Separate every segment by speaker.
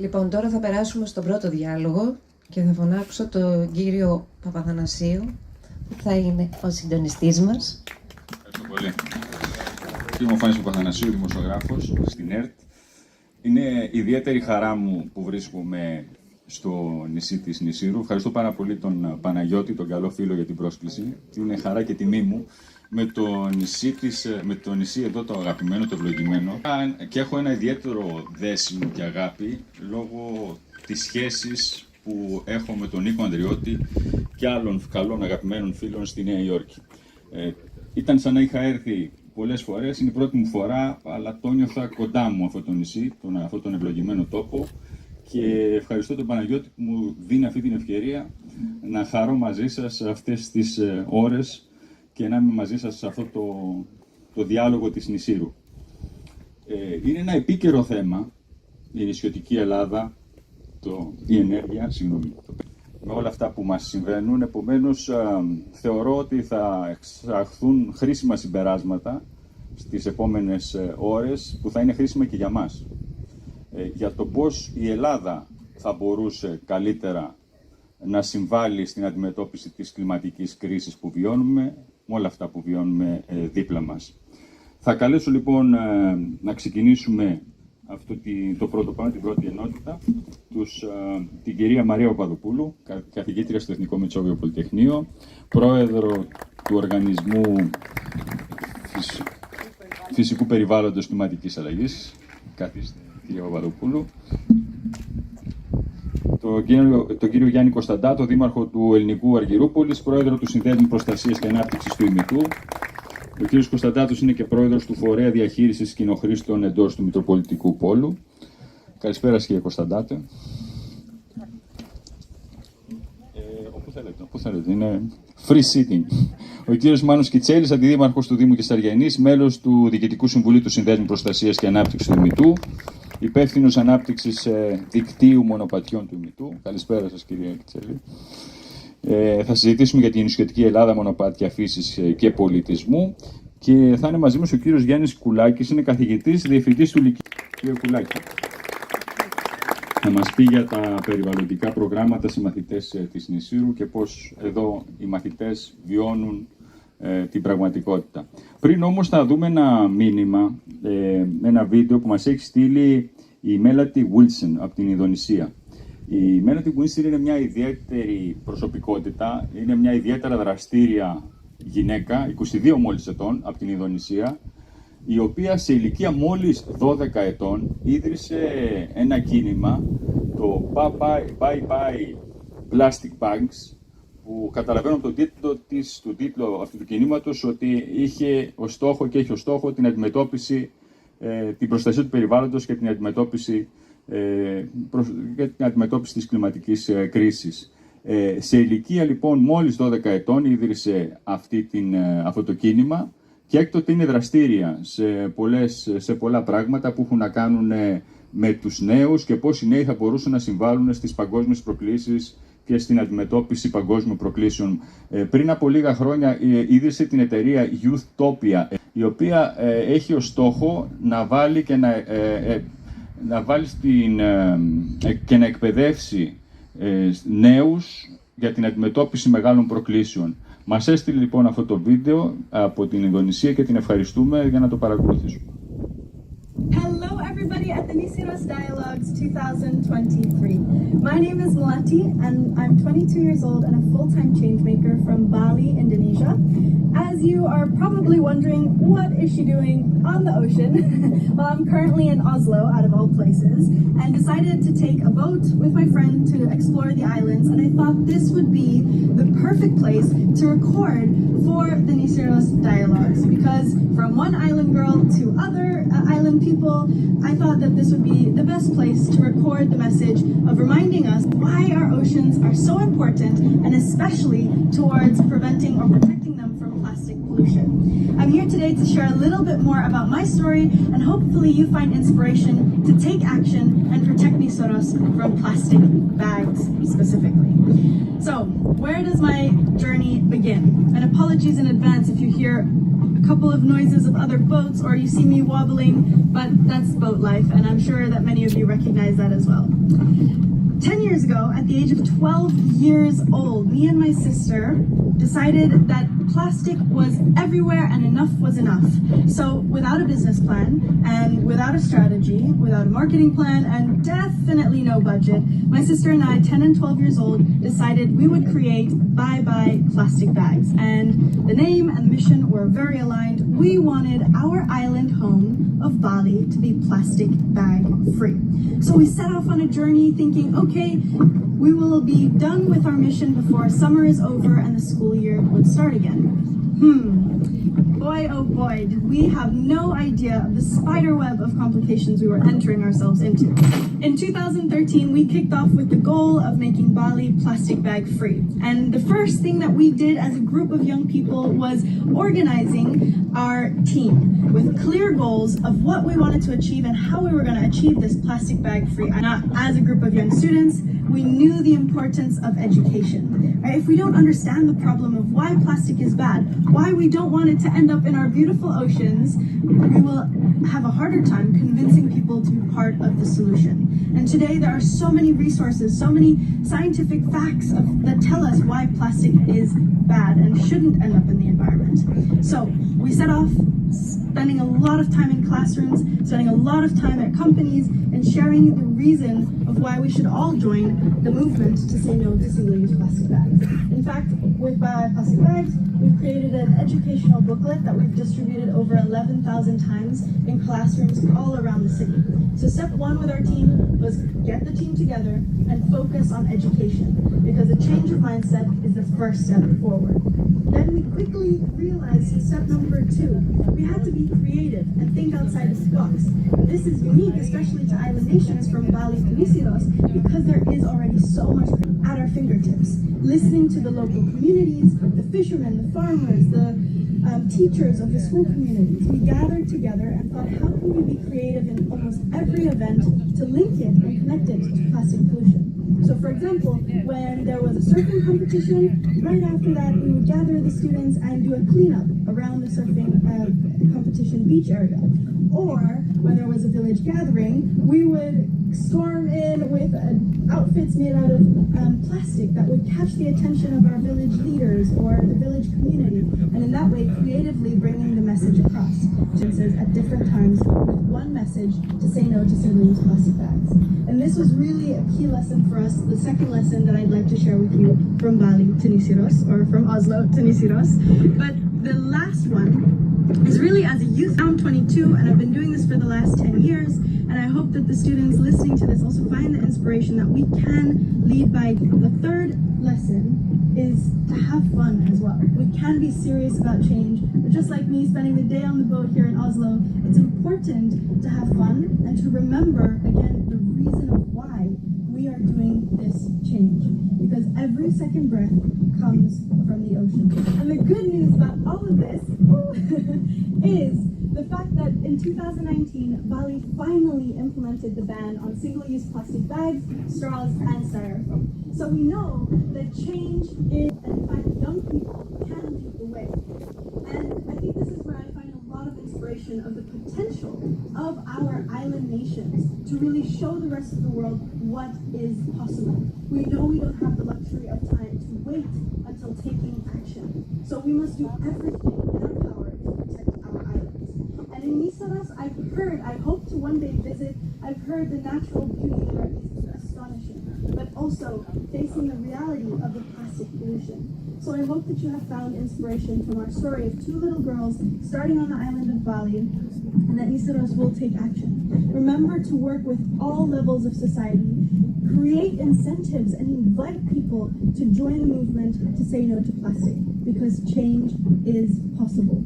Speaker 1: Λοιπόν, τώρα θα περάσουμε στον πρώτο διάλογο και θα φωνάξω τον κύριο Παπαθανασίου, που θα είναι ο συντονιστής μας.
Speaker 2: Ευχαριστώ πολύ. Είμαι ο Φάνης Παπαθανασίου, δημοσιογράφος στην ΕΡΤ. Είναι ιδιαίτερη χαρά μου που βρίσκομαι στο νησί της Νησήρου. Ευχαριστώ πάρα πολύ τον Παναγιώτη, τον καλό φίλο, για την πρόσκληση. Είναι χαρά και τιμή μου με το νησί εδώ το αγαπημένο, το ευλογημένο. Και έχω ένα ιδιαίτερο δέσιμο και αγάπη λόγω της σχέσης που έχω με τον Νίκο Ανδριώτη και άλλων καλών αγαπημένων φίλων στη Νέα Υόρκη. Ήταν σαν να είχα έρθει πολλές φορές, είναι η πρώτη μου φορά, αλλά το νιώθα κοντά μου αυτό το νησί, αυτόν τον ευλογημένο τόπο, και ευχαριστώ τον Παναγιώτη που μου δίνει αυτή την ευκαιρία να χαρώ μαζί σας αυτές τις ώρες και να είμαι μαζί σας σε αυτό το διάλογο της Νησήρου. Είναι ένα επίκαιρο θέμα, η νησιωτική Ελλάδα, η ενέργεια, με όλα αυτά που μας συμβαίνουν. Επομένως, θεωρώ ότι θα εξαχθούν χρήσιμα συμπεράσματα στις επόμενες ώρες, που θα είναι χρήσιμα και για μας. Για το πώς η Ελλάδα θα μπορούσε καλύτερα να συμβάλλει στην αντιμετώπιση της κλιματικής κρίσης που βιώνουμε, με όλα αυτά που βιώνουμε δίπλα μας. Θα καλέσω λοιπόν να ξεκινήσουμε το πρώτο πάνω, την πρώτη ενότητα, την κυρία Μαρία Παπαδοπούλου, καθηγήτρια στο Εθνικό Μετσόβιο Πολυτεχνείο, πρόεδρο του Οργανισμού Φυσικού Περιβάλλοντος Κλιματικής Αλλαγής. Καθίστε, κυρία Παπαδοπούλου. Τον κύριο Γιάννη Κωνσταντάτο, δήμαρχο του Ελληνικού Αργυρούπολης, πρόεδρο του Συνδέσμου Προστασίας και Ανάπτυξης του Ημιτού. Ο κύριος Κωνσταντάτος είναι και πρόεδρος του Φορέα Διαχείρισης Κοινοχρήστων εντός του Μητροπολιτικού Πόλου. Καλησπέρα, κύριε Κωνσταντάτε. Όπου θέλετε, είναι free sitting. Ο κύριος Μάνος Κιτσέλης, αντιδήμαρχος του Δήμου Κεσαριανής, μέλος του Διοικητικού Συμβουλίου του Συνδέσμου Προστασίας και Ανάπτυξης του Ημιτού, υπεύθυνος ανάπτυξης δικτύου μονοπατιών του Ημιτού. Καλησπέρα σας, κύριε Κιτσέλη. Θα συζητήσουμε για την νησιωτική Ελλάδα, μονοπάτια φύσης και πολιτισμού, και θα είναι μαζί μας ο κύριος Γιάννης Κουλάκης, είναι καθηγητής, διευθυντής του Λυκείου. Κύριε Κουλάκη, θα μας πει για τα περιβαλλοντικά προγράμματα σε μαθητές της Νησήρου και πώς εδώ οι μαθητές βιώνουν την πραγματικότητα. Πριν όμως θα δούμε ένα μήνυμα, ένα βίντεο που μας έχει στείλει η Melody Wilson από την Ινδονησία. Η Melody Wilson είναι μια ιδιαίτερη προσωπικότητα, είναι μια ιδιαίτερα δραστήρια γυναίκα, 22 μόλις ετών, από την Ινδονησία, η οποία σε ηλικία μόλις 12 ετών ίδρυσε ένα κίνημα, το Bye Bye Plastic Bags, που καταλαβαίνω από τον τίτλο αυτού του κινήματος ότι είχε ως στόχο και έχει ως στόχο την αντιμετώπιση, την προστασία του περιβάλλοντος και την αντιμετώπιση της κλιματικής κρίσης. Σε ηλικία λοιπόν μόλις 12 ετών ίδρυσε αυτό το κίνημα και έκτοτε είναι δραστήρια σε πολλά πράγματα που έχουν να κάνουν με τους νέους και πώς οι νέοι θα μπορούσαν να συμβάλλουν στις παγκόσμιες προκλήσεις και στην αντιμετώπιση παγκόσμιων προκλήσεων. Πριν από λίγα χρόνια ίδρυσε την εταιρεία Youthtopia, η οποία έχει ως στόχο να βάλει και να εκπαιδεύσει νέους για την αντιμετώπιση μεγάλων προκλήσεων. Μας έστειλε λοιπόν αυτό το βίντεο από την Ινδονησία και την ευχαριστούμε για να το παρακολουθήσουμε.
Speaker 3: Hello everybody at the Nisiros Dialogues 2023. My name is Melati and I'm 22 years old and a full-time changemaker from Bali, Indonesia. As you are probably wondering, what is she doing on the ocean? Well, I'm currently in Oslo, out of all places, and decided to take a boat with my friend to explore the islands, and I thought this would be the perfect place to record for the Nisiros Dialogues, because from one island girl to other island people, I thought that this would be the best place to record the message of reminding us why our oceans are so important, and especially towards preventing or protecting them from plastic pollution. I'm here today to share a little bit more about my story, and hopefully you find inspiration to take action and protect Nisoros from plastic bags specifically. So, where does my journey begin? And apologies in advance if you hear couple of noises of other boats, or you see me wobbling, but that's boat life, and I'm sure that many of you recognize that as well. 10 years ago, at the age of 12 years old, me and my sister decided that plastic was everywhere and enough was enough. So without a business plan and without a strategy, without a marketing plan, and definitely no budget, my sister and I, 10 and 12 years old, decided we would create Bye Bye Plastic Bags. And the name and the mission were very aligned. We wanted our island home of Bali to be plastic bag free. So we set off on a journey thinking, okay, we will be done with our mission before summer is over and the school year would start again. Boy, oh boy, did we have no idea of the spider web of complications we were entering ourselves into. In 2013, we kicked off with the goal of making Bali plastic bag free. And the first thing that we did as a group of young people was organizing our team with clear goals of what we wanted to achieve and how we were going to achieve this plastic bag free. And as a group of young students, we knew the importance of education. Right? If we don't understand the problem of why plastic is bad, why we don't want it to end up in our beautiful oceans, we will have a harder time convincing people to be part of the solution. And today there are so many resources, so many scientific facts that tell us why plastic is bad and shouldn't end up in the environment. So we set off spending a lot of time in classrooms, spending a lot of time at companies, and sharing the reason of why we should all join the movement to say no to single-use plastic bags. In fact, with Bye Bye Plastic Bags, we've created an educational booklet that we've distributed over 11,000 times in classrooms all around the city. So step one with our team was get the team together and focus on education, because a change of mindset is the first step forward. Then we quickly realized step number two, we had to be creative and think outside the box. This is unique, especially to island nations from Bali to Nisiros, because there is already so much at our fingertips. Listening to the local communities, the fishermen, the farmers, the teachers of the school communities, we gathered together and thought, how can we be creative in almost every event to link it and connect it to plastic pollution? So for example, when there was a surfing competition, right after that we would gather the students and do a cleanup around the surfing competition beach area. Or when there was a village gathering, we would storm in with outfits made out of plastic that would catch the attention of our village leaders or the village community, and in that way creatively bringing the message across at different times with one message to say no to single-use plastic bags. And this was really a key lesson for us, the second lesson that I'd like to share with you from Bali to Nisiros, or from Oslo to Nisiros. But the last one is really, as a youth, I'm 22 and I've been doing this for the last 10 years, and I hope that the students listening to this also find the inspiration that we can lead by. The third lesson is to have fun as well. We can be serious about change, but just like me spending the day on the boat here in Oslo, it's important to have fun and to remember, again, the reason of why we are doing this change. Because every second breath comes from the ocean. And the good news about all of this is the fact that in 2019, Bali finally implemented the ban on single-use plastic bags, straws, and styrofoam. So we know that change is, and in fact, young people can lead the way. And I think this is where I find a lot of inspiration of the potential of our island nations to really show the rest of the world what is possible. We know we don't have the luxury of time to wait until taking action. So we must do everything in our power to protect our islands. And in Nisiros, I hope to one day visit, I've heard the natural beauty there is astonishing, but also facing the reality of the plastic pollution. So I hope that you have found inspiration from our story of two little girls starting on the island of Bali, and that Nisiros will take action. Remember to work with all levels of society, create incentives and invite people to join the movement to say no to plastic, because change is possible.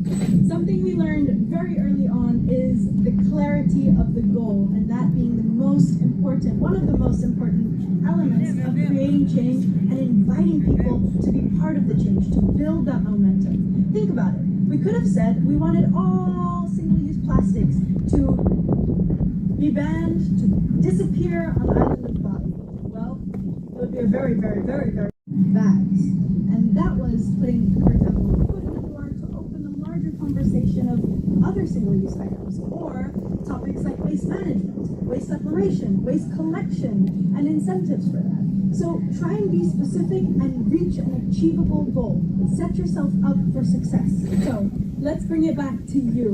Speaker 3: Something we learned very early on is the clarity of the goal, and that being the most important, one of the most important elements of creating change and inviting people to be part of the change, to build that momentum. Think about it. We could have said we wanted all single-use plastics to be banned, to disappear on the island of Bali. Well, it would be a very, very, very, very bags. And that was putting, for example, a foot in the door to open the larger conversation of other single-use items, or topics like waste management, waste separation, waste collection, and incentives for that. So try and be specific and reach an achievable goal. Set yourself up for success. So let's bring it back to you,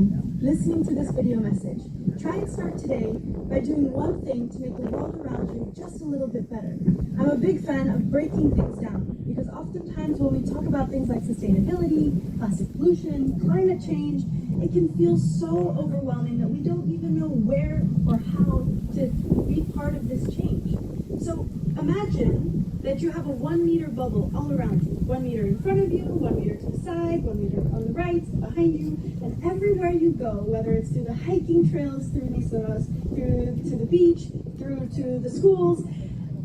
Speaker 3: listening to this video message. Try and start today by doing one thing to make the world around you just a little bit better. I'm a big fan of breaking things down because oftentimes when we talk about things like sustainability, plastic pollution, climate change, it can feel so overwhelming that we don't even know where or how to be part of this change. So imagine that you have a 1 meter bubble all around you. 1 meter in front of you, 1 meter to the side, 1 meter on the right, behind you, and everywhere you go, whether it's through the hiking trails, through Niceros, through to the beach, through to the schools,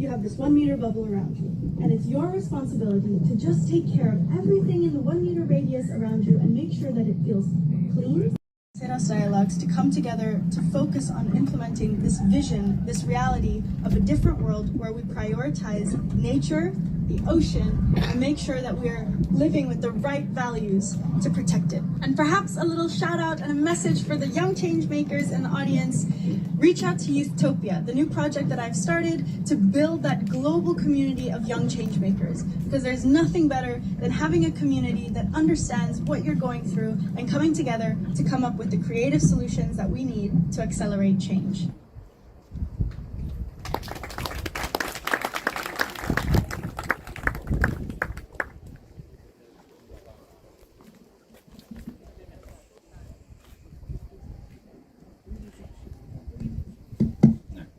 Speaker 3: you have this 1 meter bubble around you. And it's your responsibility to just take care of everything in the 1 meter radius around you and make sure that it feels clean. Seras Dialogues to come together to focus on implementing this vision, this reality of a different world where we prioritize nature, the ocean, and make sure that we're living with the right values to protect it. And perhaps a little shout out and a message for the young change makers in the audience. Reach out to Youthtopia, the new project that I've started to build that global community of young change makers. Because there's nothing better than having a community that understands what you're going through and coming together to come up with the creative solutions that we need to accelerate change.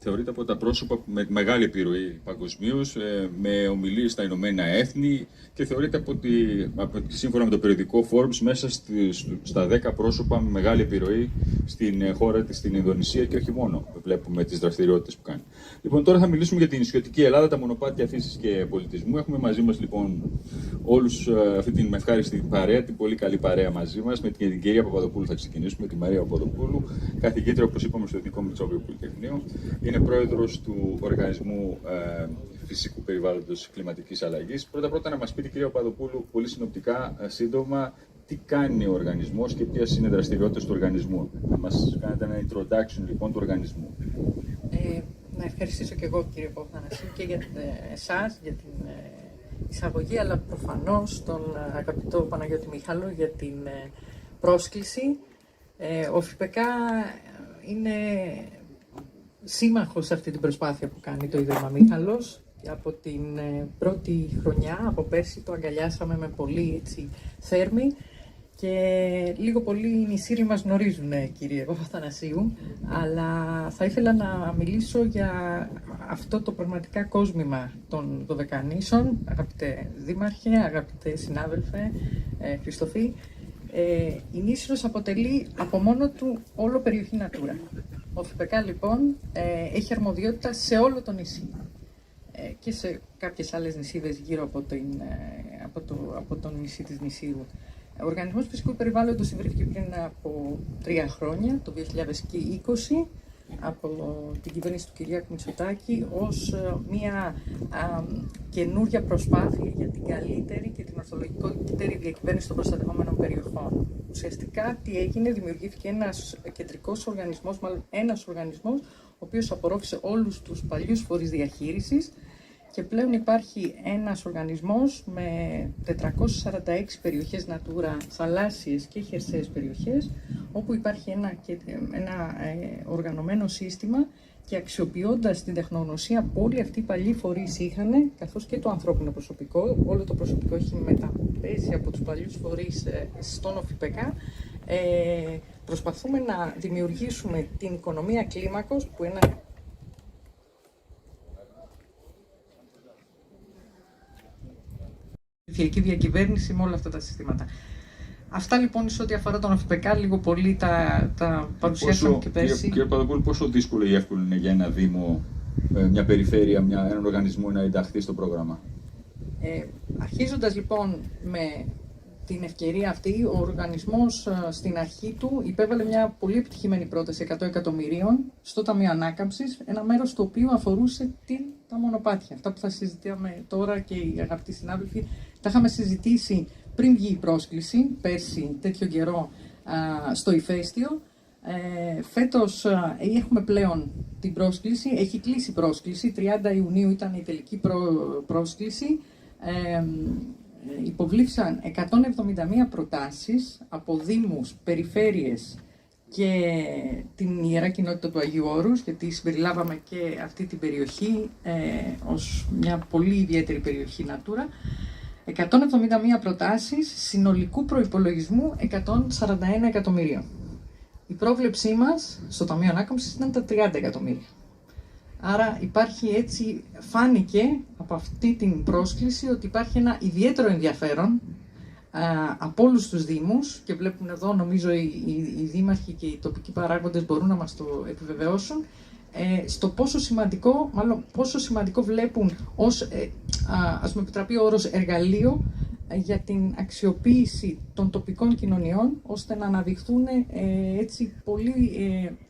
Speaker 2: Θεωρείται από τα πρόσωπα με μεγάλη επιρροή παγκοσμίως, με ομιλίες στα Ηνωμένα Έθνη και θεωρείται σύμφωνα με το περιοδικό Forbes μέσα στα 10 πρόσωπα με μεγάλη επιρροή στην χώρα της, στην Ινδονησία και όχι μόνο. Βλέπουμε τις δραστηριότητες που κάνει. Λοιπόν, τώρα θα μιλήσουμε για την νησιωτική Ελλάδα, τα μονοπάτια φύσης και πολιτισμού. Έχουμε μαζί μας λοιπόν όλους αυτή την ευχάριστη παρέα, την πολύ καλή παρέα μαζί μας. Με την κυρία Παπαδοπούλου θα ξεκινήσουμε, τη Μαρία Παπαδοπούλου, καθηγήτρια όπως είπαμε στο Εθνικό Μητσόβιο Πολυτεχνείο. Είναι πρόεδρος του Οργανισμού Φυσικού Περιβάλλοντος Κλιματικής Αλλαγής. Πρώτα να μας πείτε, κυρία Παπαδοπούλου, πολύ συνοπτικά, σύντομα, τι κάνει ο οργανισμός και ποιες είναι οι δραστηριότητες του οργανισμού. Να μας κάνετε ένα introduction λοιπόν του οργανισμού.
Speaker 4: Να ευχαριστήσω και εγώ, κύριε Παπαθανασίου, και για εσάς για την εισαγωγή, αλλά προφανώς τον αγαπητό Παναγιώτη Μίχαλο για την πρόσκληση. Ο ΦΠΚ είναι σύμμαχος σε αυτή την προσπάθεια που κάνει το Ίδρυμα Μίχαλος. Από την πρώτη χρονιά, από πέρσι, το αγκαλιάσαμε με πολύ θέρμη και λίγο πολύ οι νησίροι μας γνωρίζουν, κύριε Παπαθανασίου, αλλά θα ήθελα να μιλήσω για αυτό το πραγματικά κόσμημα των 12 νήσων, αγαπητέ Δήμαρχε, αγαπητέ συνάδελφε, Χριστοφή. Η Νήσιρος αποτελεί από μόνο του όλο περιοχή Natura. Ο ΦΠΚ λοιπόν έχει αρμοδιότητα σε όλο το νησί και σε κάποιες άλλες νησίδες γύρω από το νησί της Νησίρου. Ο Οργανισμός Φυσικού Περιβάλλοντος ιδρύθηκε πριν από 3 χρόνια, το 2020, από την κυβέρνηση του Κυριάκου Μητσοτάκη ως μια καινούρια προσπάθεια για την καλύτερη και την ορθολογικότερη διακυβέρνηση των προστατευόμενων περιοχών. Ουσιαστικά τι έγινε, δημιουργήθηκε ένας κεντρικός οργανισμός, μάλλον ένας οργανισμός, ο οποίος απορρόφησε όλους τους παλιούς φορείς διαχείρισης και πλέον υπάρχει ένας οργανισμός με 446 περιοχές Natura, θαλάσσιες και χερσαίες περιοχές, όπου υπάρχει ένα οργανωμένο σύστημα και αξιοποιώντας την τεχνογνωσία που όλοι αυτοί οι παλιοί φορείς είχαν, καθώς και το ανθρώπινο προσωπικό, όλο το προσωπικό έχει μεταπέσει από τους παλιούς φορείς στον ΟΦΠΚ, προσπαθούμε να δημιουργήσουμε την οικονομία κλίμακος που είναι ψηφιακή διακυβέρνηση με όλα αυτά τα συστήματα. Αυτά λοιπόν σε ό,τι αφορά τον ΟΦΠΚ, λίγο πολύ τα παρουσιάσαμε και πέρσι.
Speaker 2: Κύριε Παπαδοπούλου, πόσο δύσκολο ή εύκολο είναι για ένα Δήμο, μια περιφέρεια, έναν οργανισμό να ενταχθεί στο πρόγραμμα?
Speaker 4: Αρχίζοντας λοιπόν με την ευκαιρία αυτή, ο οργανισμός στην αρχή του υπέβαλε μια πολύ επιτυχημένη πρόταση 100 εκατομμυρίων στο Ταμείο Ανάκαμψης, ένα μέρος το οποίο αφορούσε τα μονοπάτια. Αυτά που θα συζητάμε τώρα και οι αγαπητοί συνάδελφοι, τα είχαμε συζητήσει πριν βγει η πρόσκληση, πέρσι τέτοιο καιρό, στο ηφαίστειο. Φέτος έχουμε πλέον την πρόσκληση, έχει κλείσει η πρόσκληση, 30 Ιουνίου ήταν η τελική πρόσκληση. Υποβλήθησαν 171 προτάσεις από δήμους, περιφέρειες και την Ιερά Κοινότητα του Αγίου Όρους, γιατί συμπεριλάβαμε και αυτή την περιοχή ως μια πολύ ιδιαίτερη περιοχή Natura. 171 προτάσεις συνολικού προϋπολογισμού 141 εκατομμυρίων. Η πρόβλεψή μας στο Ταμείο Ανάκαμψης ήταν τα 30 εκατομμύρια. Άρα υπάρχει έτσι, φάνηκε από αυτή την πρόσκληση ότι υπάρχει ένα ιδιαίτερο ενδιαφέρον από όλους τους δήμους και βλέπουν εδώ, νομίζω οι δήμαρχοι και οι τοπικοί παράγοντες μπορούν να μας το επιβεβαιώσουν, στο πόσο σημαντικό βλέπουν ως, ας μου επιτραπεί ο όρος, εργαλείο για την αξιοποίηση των τοπικών κοινωνιών, ώστε να αναδειχθούν έτσι πολύ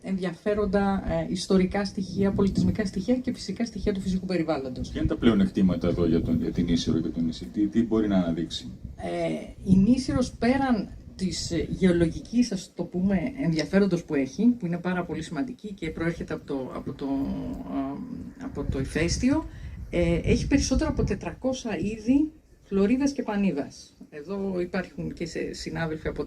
Speaker 4: ενδιαφέροντα ιστορικά στοιχεία, πολιτισμικά στοιχεία και φυσικά στοιχεία του φυσικού περιβάλλοντος.
Speaker 2: Ποια είναι τα πλεονεκτήματα εδώ για την Ίσυρο και το νησί, τι μπορεί να αναδείξει?
Speaker 4: Η Νήσυρος, πέραν της γεωλογικής, ας το πούμε, ενδιαφέροντος που έχει, που είναι πάρα πολύ σημαντική και προέρχεται από το ηφαίστειο, έχει περισσότερο από 400 είδη φλωρίδας και πανίδας. Εδώ υπάρχουν και συνάδελφοι από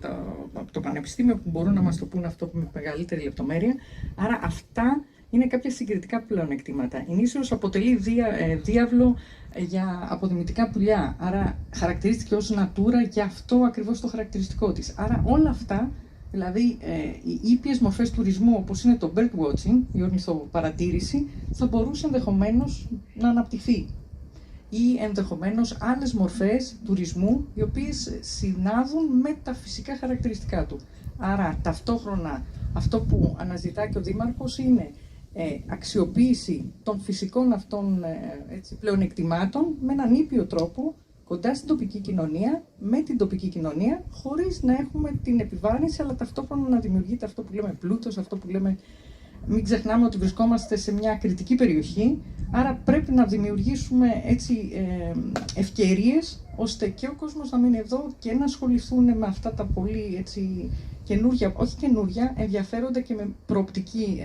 Speaker 4: το Πανεπιστήμιο που μπορούν να μας το πούν αυτό με μεγαλύτερη λεπτομέρεια. Άρα αυτά είναι κάποια συγκριτικά πλεονεκτήματα. Η Νήσυρος αποτελεί διάβλο για αποδημητικά πουλιά, άρα χαρακτηρίστηκε ως Natura και αυτό ακριβώς το χαρακτηριστικό της. Άρα όλα αυτά, δηλαδή οι ήπιες μορφές τουρισμού όπως είναι το bird watching, η ορνηθοπαρατήρηση, θα μπορούσε ενδεχομένως να αναπτυχθεί. Ή ενδεχομένως άλλες μορφές τουρισμού, οι οποίες συνάδουν με τα φυσικά χαρακτηριστικά του. Άρα ταυτόχρονα αυτό που αναζητά και ο Δήμαρχος είναι αξιοποίηση των φυσικών αυτών πλεονεκτημάτων με έναν ήπιο τρόπο, κοντά στην τοπική κοινωνία, με την τοπική κοινωνία, χωρίς να έχουμε την επιβάρυνση, αλλά ταυτόχρονα να δημιουργείται αυτό που λέμε πλούτος, αυτό που λέμε. Μην ξεχνάμε ότι βρισκόμαστε σε μια κριτική περιοχή, άρα πρέπει να δημιουργήσουμε έτσι ευκαιρίες, ώστε και ο κόσμος να μείνει εδώ και να ασχοληθούν με αυτά τα πολύ έτσι καινούργια, όχι καινούργια, ενδιαφέροντα και με προοπτική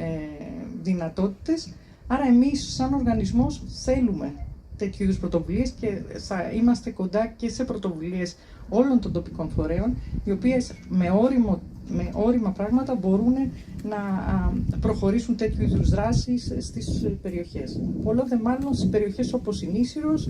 Speaker 4: δυνατότητες. Άρα εμείς σαν οργανισμός θέλουμε τέτοιου είδους πρωτοβουλίες και θα είμαστε κοντά και σε πρωτοβουλίες όλων των τοπικών φορέων, οι οποίες με όριμα πράγματα μπορούν να προχωρήσουν τέτοιου είδους δράσεις στις περιοχές. Πολλό δε μάλλον στις περιοχές όπως η Νήσυρος,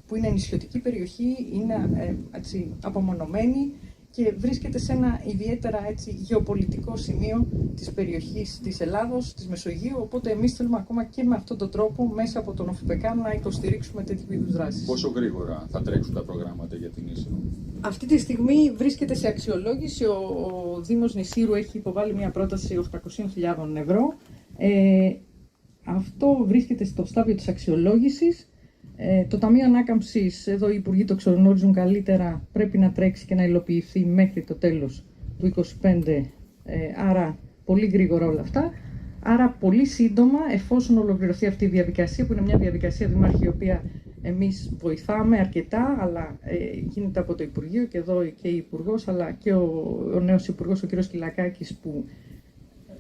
Speaker 4: που είναι νησιωτική περιοχή, είναι έτσι, απομονωμένη και βρίσκεται σε ένα ιδιαίτερα έτσι, γεωπολιτικό σημείο της περιοχής της Ελλάδος, της Μεσογείου, οπότε εμείς θέλουμε ακόμα και με αυτόν τον τρόπο, μέσα από τον ΟΦΠΚ, να υποστηρίξουμε τέτοιου είδους δράσεις.
Speaker 2: Πόσο γρήγορα θα τρέξουν τα προγράμματα για την Ίσυρο?
Speaker 4: Αυτή τη στιγμή βρίσκεται σε αξιολόγηση. Ο Δήμος Νησύρου έχει υποβάλει μια πρόταση 800.000 ευρώ. Αυτό βρίσκεται στο στάδιο της αξιολόγησης. Το Ταμείο Ανάκαμψης, εδώ οι υπουργοί το ξεγνωρίζουν καλύτερα, πρέπει να τρέξει και να υλοποιηθεί μέχρι το τέλος του 2025, άρα πολύ γρήγορα όλα αυτά. Άρα πολύ σύντομα, εφόσον ολοκληρωθεί αυτή η διαδικασία, που είναι μια διαδικασία, Δημάρχη, η οποία εμείς βοηθάμε αρκετά, αλλά γίνεται από το Υπουργείο και εδώ και η Υπουργός, αλλά και ο νέος Υπουργός, ο κ. Κυλακάκης, που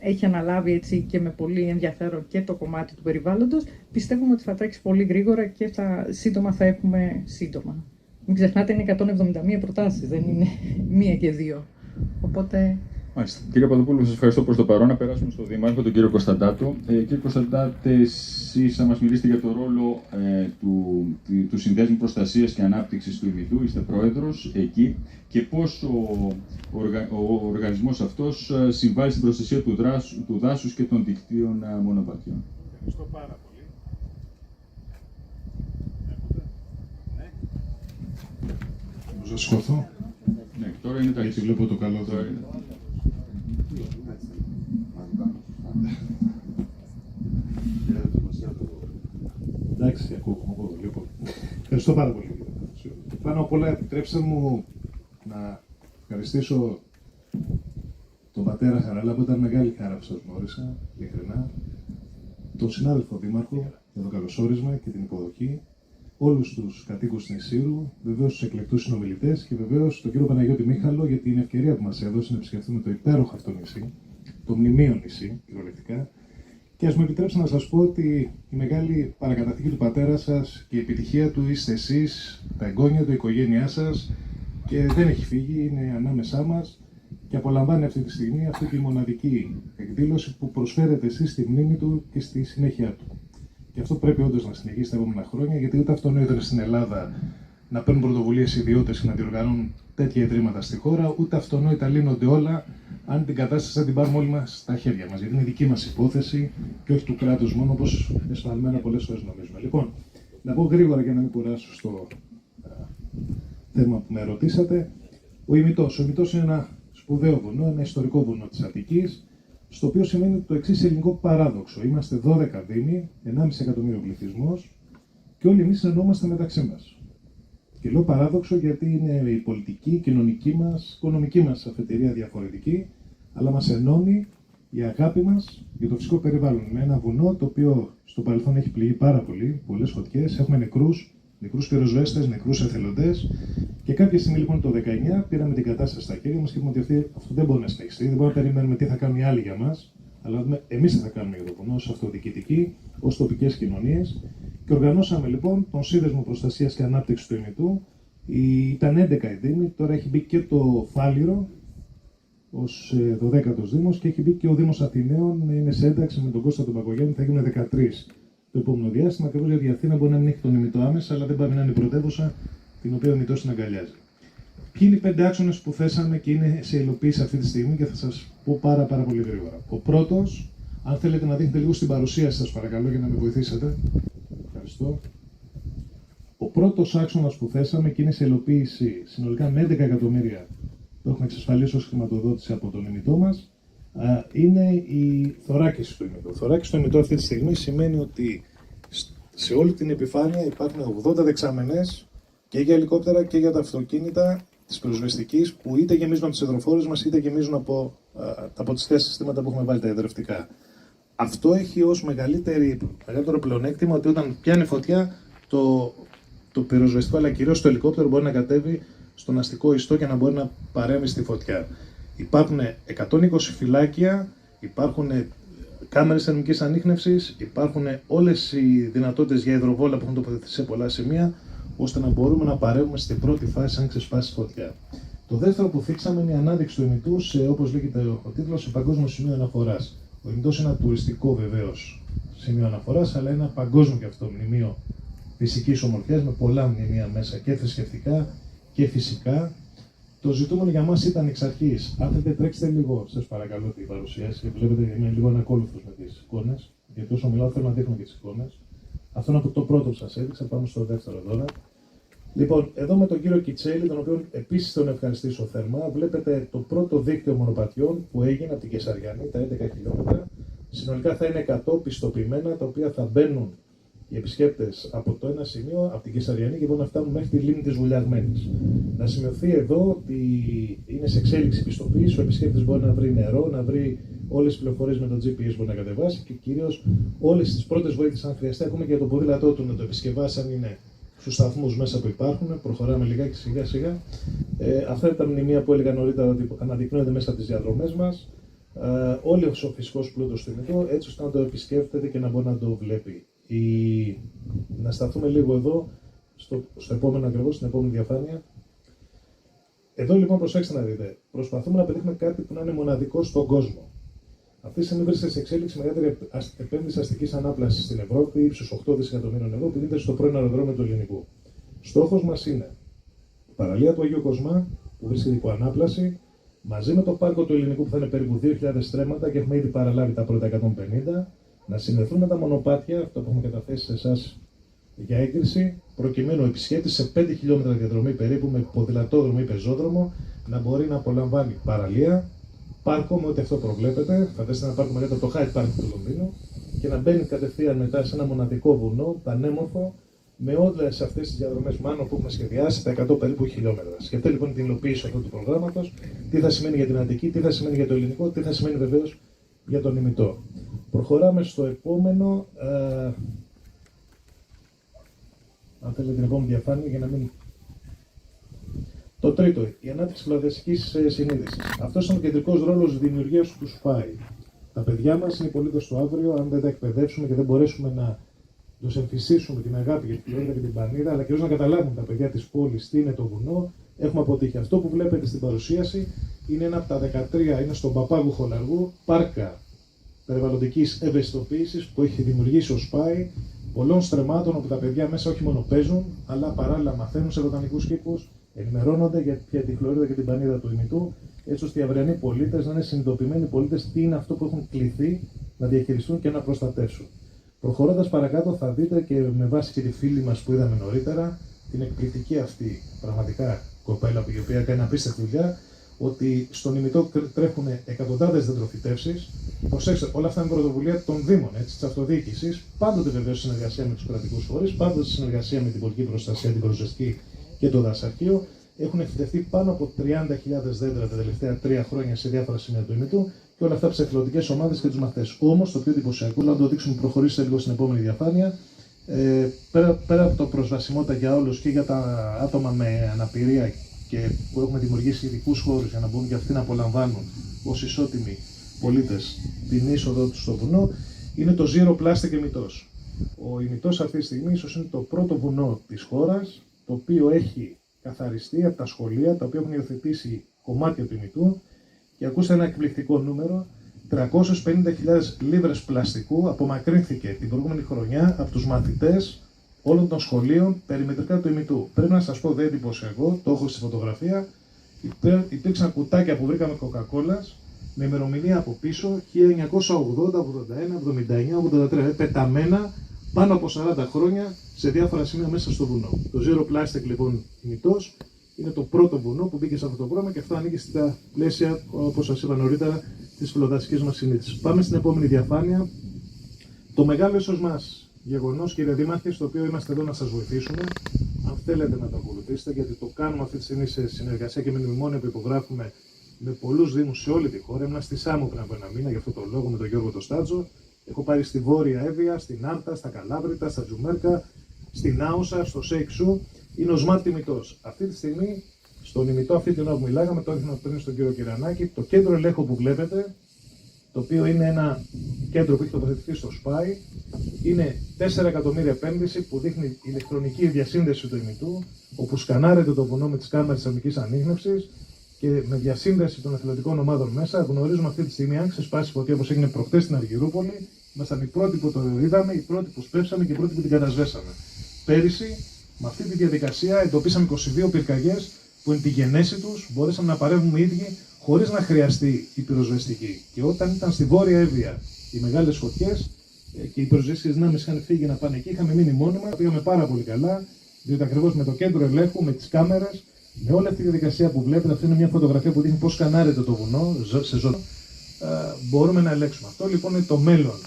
Speaker 4: έχει αναλάβει έτσι και με πολύ ενδιαφέρον και το κομμάτι του περιβάλλοντος, πιστεύουμε ότι θα τρέξει πολύ γρήγορα και σύντομα θα έχουμε σύντομα. Μην ξεχνάτε, είναι 171 προτάσεις, δεν είναι μία και δύο. Οπότε...
Speaker 2: Μάλιστα. Κύριε Παπαδοπούλου, σας ευχαριστώ προς το παρόν. Να περάσουμε στον Δήμαρχο, τον κύριο Κωνσταντάτο. Κύριε Κωνσταντάτε, εσείς θα μας μιλήσετε για το ρόλο του Συνδέσμου Προστασίας και Ανάπτυξης του Ιμιδού. Είστε πρόεδρος εκεί και πώς ο οργανισμός αυτός συμβάλλει στην προστασία του δάσους και των δικτύων μονοπατιών.
Speaker 5: Ευχαριστώ πάρα πολύ. Μπορώ να σηκωθώ?
Speaker 2: Ναι, τώρα είναι τα
Speaker 5: γιατί βλέπω το καλό
Speaker 2: τώρα.
Speaker 5: Εντάξει, ακούω, λοιπόν. Ευχαριστώ πάρα πολύ. Πάνω απ' όλα, επιτρέψτε μου να ευχαριστήσω τον πατέρα Χαράλα, που ήταν μεγάλη χαρά που σας γνώρισα, ειλικρινά, τον συνάδελφο Δήμαρχο για το καλωσόρισμα και την υποδοχή, όλους τους κατοίκους της Νησήρου, βεβαίως τους εκλεκτούς συνομιλητές και βεβαίως τον κύριο Παναγιώτη Μίχαλο για την ευκαιρία που μας έδωσε να επισκεφθούμε το υπέροχο αυτό νησί, το μνημείο νησί, κυριολεκτικά. Και ας μου επιτρέψετε να σας πω ότι η μεγάλη παρακαταθήκη του πατέρα σας και η επιτυχία του είστε εσείς, τα εγγόνια του, η οικογένειά σας και δεν έχει φύγει, είναι ανάμεσά μας και απολαμβάνει αυτή τη στιγμή αυτή τη μοναδική εκδήλωση που προσφέρετε εσείς στη μνήμη του και στη συνέχεια του. Και αυτό πρέπει όντως να συνεχίσει τα επόμενα χρόνια, γιατί ούτε αυτονόητο είναι στην Ελλάδα να παίρνουν πρωτοβουλίες ιδιώτες και να διοργανώνουν τέτοια ιδρύματα στη χώρα, ούτε αυτονόητα λύνονται όλα αν την κατάσταση θα την πάρουμε όλοι μας στα χέρια μας. Γιατί είναι δική μας υπόθεση και όχι του κράτους μόνο, όπως εσφαλμένα πολλές φορές νομίζουμε. Λοιπόν, να πω γρήγορα για να μην κουράσω στο θέμα που με ρωτήσατε. Ο Ημιτός. Ο Ημιτός είναι ένα σπουδαίο βουνό, ένα ιστορικό βουνό της Αττικής, στο οποίο σημαίνει το εξής ελληνικό παράδοξο. Είμαστε 12 δήμοι, 1,5 εκατομμύριο πληθυσμός και όλοι εμείς συνεννοούμαστε μεταξύ μας. Και λέω παράδοξο γιατί είναι η πολιτική, η κοινωνική μας, η οικονομική μας αφετηρία διαφορετική, αλλά μας ενώνει η αγάπη μας για το φυσικό περιβάλλον. Με ένα βουνό το οποίο στο παρελθόν έχει πληγεί πάρα πολύ, πολλές φωτιές, έχουμε νεκρούς πυροσβέστες, νεκρούς εθελοντές. Και κάποια στιγμή λοιπόν το 19 πήραμε την κατάσταση στα χέρια μας και είπαμε ότι αυτό δεν μπορεί να συνεχιστεί. Δεν μπορούμε να περιμένουμε τι θα κάνουν οι άλλοι για μας, αλλά εμείς τι θα κάνουμε για το βουνό, ως αυτοδιοικητικοί, ως τοπικές κοινωνίες. Και οργανώσαμε λοιπόν τον Σύνδεσμο Προστασίας και Ανάπτυξης του Ημιτού. Ήταν 11 οι δήμοι, τώρα έχει μπει και το Φάληρο ως 12ος Δήμος και έχει μπει και ο Δήμος Αθηναίων, είναι σε ένταξη με τον Κώστα τον Πακογιάννη, θα γίνουν 13 το επόμενο διάστημα. Ακριβώς γιατί η Αθήνα μπορεί να μην έχει τον Ημιτό άμεσα, αλλά δεν πάει να είναι η πρωτεύουσα την οποία ο Ημιτός την αγκαλιάζει. Ποιοι είναι οι 5 άξονες που θέσαμε και είναι σε υλοποίηση αυτή τη στιγμή και θα σας πω πάρα πολύ γρήγορα. Ο πρώτος, αν θέλετε να δείχνετε λίγο στην παρουσίαση σας παρακαλώ για να με βοηθήσετε. Ευχαριστώ. Ο πρώτος άξονας που θέσαμε και είναι σε υλοποίηση συνολικά με 11 εκατομμύρια που έχουμε εξασφαλίσει ως χρηματοδότηση από τον Ημιτό μας, είναι η θωράκιση του Ημιτού. Η θωράκιση του Ημιτού αυτή τη στιγμή σημαίνει ότι σε όλη την επιφάνεια υπάρχουν 80 δεξαμενές και για ελικόπτερα και για τα αυτοκίνητα της πυροσβεστικής που είτε γεμίζουν από τις υδροφόρες μας είτε γεμίζουν από τις θέσεις συστήματα που έχουμε βάλει τα υδρευτικά. Αυτό έχει ως μεγαλύτερο πλεονέκτημα ότι όταν πιάνει φωτιά το πυροσβεστικό αλλά κυρίως το ελικόπτερο μπορεί να κατέβει στον αστικό ιστό και να μπορεί να παρέμβει στη φωτιά. Υπάρχουν 120 φυλάκια, υπάρχουν κάμερες θερμικής ανίχνευσης, υπάρχουν όλες οι δυνατότητες για υδροβόλα που έχουν τοποθετηθεί σε πολλά σημεία, ώστε να μπορούμε να παρέμβουμε στην πρώτη φάση αν ξεσπάσει φωτιά. Το δεύτερο που θίξαμε είναι η ανάδειξη του Ημιτού σε, όπως λέγεται ο τίτλος, σε παγκόσμιο σημείο αναφοράς. Ο Ημιτός είναι ένα τουριστικό βεβαίως σημείο αναφοράς, αλλά ένα παγκόσμιο και αυτό μνημείο φυσικής ομορφιάς με πολλά μνημεία μέσα και θρησκευτικά και φυσικά. Το ζητούμενο για μας ήταν εξ αρχής. Αν θέλετε, τρέξτε λίγο, σας παρακαλώ, την παρουσίαση. Βλέπετε, είμαι λίγο ανακόλουθος με τις εικόνες. Γιατί όσο μιλάω, θέλω να δείχνω και τις εικόνες. Αυτό είναι από το πρώτο που σας έδειξα. Πάμε στο δεύτερο τώρα. Λοιπόν, εδώ με τον κύριο Κιτσέλη, τον οποίο επίσης τον ευχαριστήσω θερμά, βλέπετε το πρώτο δίκτυο μονοπατιών που έγινε από την Κεσαριανή, τα 11 χιλιόμετρα. Συνολικά θα είναι 100 πιστοποιημένα, τα οποία θα μπαίνουν οι επισκέπτες από το ένα σημείο, από την Κεσαριανή και μπορούν να φτάνουν μέχρι τη λίμνη της Βουλιαγμένης. Να σημειωθεί εδώ ότι είναι σε εξέλιξη πιστοποίηση, ο επισκέπτης μπορεί να βρει νερό, να βρει όλες τις πληροφορίες με το GPS μπορεί να κατεβάσει και κυρίως όλες τις πρώτες βοήθειες αν χρειαστεί, ακόμα και για το ποδήλατό του να το επισκευάσει αν είναι στους σταθμούς μέσα που υπάρχουν. Προχωράμε λιγάκι σιγά σιγά. Αυτά είναι τα μνημεία που έλεγα νωρίτερα ότι αναδεικνύονται μέσα από τις διαδρομές μας. Όλος ο φυσικός πλούτος του Ημιτού, έτσι ώστε να το επισκέπτεται και να μπορεί να το βλέπει. Να σταθούμε λίγο εδώ, στο επόμενο ακριβώς, στην επόμενη διαφάνεια. Εδώ λοιπόν προσέξτε να δείτε, προσπαθούμε να πετύχουμε κάτι που να είναι μοναδικό στον κόσμο. Αυτή τη στιγμή βρίσκεται σε εξέλιξη μεγαλύτερη επένδυση αστικής ανάπλασης στην Ευρώπη, ύψους 8 δισεκατομμύριων ευρώ, που δίνεται στο πρώην αεροδρόμιο του Ελληνικού. Στόχος μας είναι η παραλία του Αγίου Κοσμά, που βρίσκεται υπό ανάπλαση, μαζί με το πάρκο του Ελληνικού που θα είναι περίπου 2.000 στρέμματα και έχουμε ήδη παραλάβει τα πρώτα 150, να συνδεθούν με τα μονοπάτια, αυτό που έχουμε καταθέσει σε εσάς για έγκριση, προκειμένου ο επισκέπτης σε 5 χιλιόμετρα διαδρομή περίπου με ποδηλατόδρομο ή πεζόδρομο να μπορεί να απολαμβάνει παραλία, πάρκο με ό,τι αυτό προβλέπεται. Φανταστείτε ένα πάρκο μεγαλύτερο από το Hyde Park του Λονδίνου και να μπαίνει κατευθείαν μετά σε ένα μοναδικό βουνό, πανέμορφο, με όλες αυτές τις διαδρομές μάλλον που έχουμε σχεδιάσει, τα 100 περίπου χιλιόμετρα. Σκεφτείτε λοιπόν την υλοποίηση αυτού του προγράμματος, τι θα σημαίνει για την Αττική, τι θα σημαίνει για το ελληνικό, τι θα σημαίνει βεβαίως για τον Ημιτό. Προχωράμε στο επόμενο. Αν θέλετε την επόμενη διαφάνεια για να μην. Το τρίτο, η ανάπτυξη πλατεστικής συνείδησης. Αυτός είναι ο κεντρικός ρόλος δημιουργίας του ΣΠΑΙ. Τα παιδιά μας είναι οι πολίτες του αύριο, αν δεν τα εκπαιδεύσουμε και δεν μπορέσουμε να τους εμφυσίσουμε την αγάπη για την Φλόριντα και την Πανίδα, αλλά κυρίως να καταλάβουν τα παιδιά της πόλης τι είναι το βουνό, έχουμε αποτύχει. Αυτό που βλέπετε στην παρουσίαση είναι ένα από τα 13, είναι στον Παπάγουχο Λαργού, πάρκα περιβαλλοντικής ευαισθητοποίησης που έχει δημιουργήσει ο ΣΠΑΙ, πολλών στρεμμάτων όπου τα παιδιά μέσα όχι μόνο παίζουν, αλλά παράλληλα μαθαίνουν σε βοτανικούς κήπους, ενημερώνονται για τη Φλωρίδα και την Πανίδα του ημιτού, έτσι ώστε οι αυριανοί πολίτες να είναι συνειδητοποιημένοι πολίτες τι είναι αυτό που έχουν κληθεί να διαχειριστούν και να προστατεύσουν. Προχωρώντας παρακάτω, θα δείτε και με βάση και τη φίλη μας που είδαμε νωρίτερα, την εκπληκτική αυτή πραγματικά κοπέλα η οποία κάνει απίστευτη δουλειά, ότι στον ημιτό τρέχουν εκατοντάδες δεντροφυτεύσεις. Προσέξτε, όλα αυτά είναι πρωτοβουλία των Δήμων, της αυτοδιοίκησης, πάντοτε βεβαίως σε συνεργασία με τους κρατικούς φορείς, πάντοτε σε συνεργασία με την πολιτική προστασία, την πυροσβεστική και το δασαρχείο. Έχουν φυτευτεί πάνω από 30.000 δέντρα τα τελευταία 3 χρόνια σε διάφορα σημεία του ημιτού και όλα αυτά από τις εθελοντικές ομάδες και τους μαθητές. Όμως το πιο εντυπωσιακό, να το δείξουμε, προχωρήσει λίγο στην επόμενη διαφάνεια. Πέρα από το προσβασιμότητα για όλους και για τα άτομα με αναπηρία και που έχουμε δημιουργήσει ειδικούς χώρους για να μπορούν και αυτοί να απολαμβάνουν ως ισότιμοι πολίτες την είσοδο τους στο βουνό, είναι το Zero Plastic ημιτός. Ο ημιτός αυτή τη στιγμή ίσως είναι το πρώτο βουνό της χώρας, το οποίο έχει καθαριστεί από τα σχολεία, τα οποία έχουν υιοθετήσει κομμάτια του ημιτού και ακούστε ένα εκπληκτικό νούμερο, 350.000 λίβρες πλαστικού απομακρύνθηκε την προηγούμενη χρονιά από τους μαθητές όλων των σχολείων περιμετρικά του ημιτού. Πρέπει να σας πω, δεν εντυπωσιακό, το έχω στη φωτογραφία, υπήρξαν κουτάκια που βρήκαμε κοκακόλας με ημερομηνία από πίσω 1980, 81, 79, 83, πεταμένα πάνω από 40 χρόνια σε διάφορα σημεία μέσα στο βουνό. Το Zero Plastic λοιπόν ημιτός είναι το πρώτο βουνό που μπήκε σε αυτό το πρόγραμμα και αυτό ανήκει στα πλαίσια, όπως σας είπα νωρίτερα, της φιλοδασικής μας συνείδησης. Πάμε στην επόμενη διαφάνεια. Το μεγάλο ίσως μας γεγονός, κύριε Δήμαρχε, στο οποίο είμαστε εδώ να σας βοηθήσουμε, αν θέλετε να το ακολουθήσετε, γιατί το κάνουμε αυτή τη στιγμή σε συνεργασία και με μνημόνια που υπογράφουμε με πολλούς δήμους σε όλη τη χώρα. Ήμουν στη Σάμο πριν από ένα μήνα, γι' αυτό το λόγο με τον Γιώργο το Στάτζο. Έχω πάρει στη Βόρεια Εύβοια, στην Άρτα, στα Καλάβρητα, στα Τζουμέρκα, στην Άουσα, στο Σέιξου. Είναι ο ΣΜΑΤ ημιτός. Αυτή τη στιγμή, στον ημιτό, αυτή την ώρα που μιλάγαμε, το έδειχνα πριν στον κύριο Κυρανάκη, το κέντρο ελέγχου που βλέπετε, το οποίο είναι ένα κέντρο που έχει τοποθετηθεί στο ΣΠΑΙ, είναι 4 εκατομμύρια επένδυση που δείχνει ηλεκτρονική διασύνδεση του ημιτού, όπου σκανάρεται το βουνό με τις κάμερες θερμικής ανίχνευσης και με διασύνδεση των εθελοντικών ομάδων μέσα. Γνωρίζουμε αυτή τη στιγμή, αν ξεσπάσει φωτιά όπως έγινε προχτές στην Αργυρούπολη, ήμασταν οι πρώτοι που το είδαμε, οι πρώτοι που σπέψαμε και οι πρώτοι που την κατασβέσαμε. Πέρυσι, με αυτή τη διαδικασία εντοπίσαμε 22 πυρκαγιές που εν τη γενέση τους μπορέσαμε να παρεύουμε οι ίδιοι χωρίς να χρειαστεί η πυροσβεστική. Και όταν ήταν στη Βόρεια Εύβοια οι μεγάλες φωτιές και οι πυροσβεστικές δυνάμεις είχαν φύγει να πάνε εκεί, είχαμε μείνει μόνιμα, πήγαμε πάρα πολύ καλά, διότι ακριβώς με το κέντρο ελέγχου, με τις κάμερες, με όλη αυτή τη διαδικασία που βλέπετε, αυτή είναι μια φωτογραφία που δείχνει πώς σκανάρεται το βουνό σε ζώνη, μπορούμε να ελέγξουμε. Αυτό λοιπόν είναι το μέλλον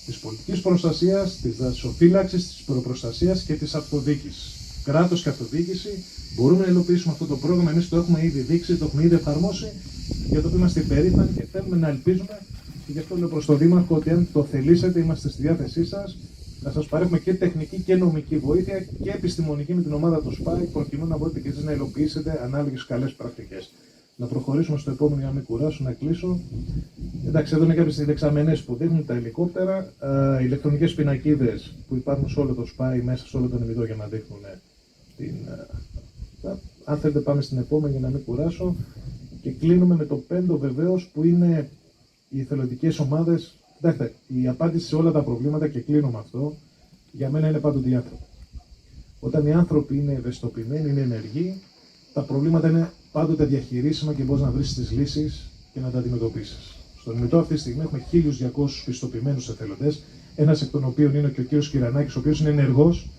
Speaker 5: της πολιτικής προστασίας, της δασοφύλαξης, της προπροστασίας και της αυτοδιοίκησης. Κράτος και αυτοδιοίκηση, μπορούμε να υλοποιήσουμε αυτό το πρόγραμμα. Εμείς το έχουμε ήδη δείξει, το έχουμε ήδη εφαρμόσει, για το οποίο είμαστε υπερήφανοι και θέλουμε να ελπίζουμε. Και γι' αυτό λέω προς τον Δήμαρχο ότι αν το θελήσετε, είμαστε στη διάθεσή σας να σας παρέχουμε και τεχνική και νομική βοήθεια και επιστημονική με την ομάδα του ΣΠΑΙ, προκειμένου να μπορείτε και εσείς να υλοποιήσετε ανάλογες καλές πρακτικές. Να προχωρήσουμε στο επόμενο για να μην κουράσω, να κλείσω. Εντάξει, εδώ είναι κάποιες δεξαμενές που δείχνουν τα ελικόπτερα, ηλεκτρονικές πινακίδες που υπάρχουν σε όλο το ΣΠΑΙ, μέσα σε όλο τον ημιτό για να δείχνουν την. Αν θέλετε, πάμε στην επόμενη για να μην κουράσω. Και κλείνουμε με το 5 βεβαίως που είναι οι εθελοντικές ομάδες. Κοιτάξτε, η απάντηση σε όλα τα προβλήματα, και κλείνω με αυτό, για μένα είναι πάντοτε οι άνθρωποι. Όταν οι άνθρωποι είναι ευαισθητοποιημένοι, είναι ενεργοί, τα προβλήματα είναι πάντοτε διαχειρίσιμα και μπορείς να βρεις τις λύσεις και να τα αντιμετωπίσεις. Στον ημιτό αυτή τη στιγμή έχουμε 1.200 πιστοποιημένους εθελοντές, ένας εκ των οποίων είναι και ο κύριος Κυρανάκης, ο οποίος είναι ενεργός,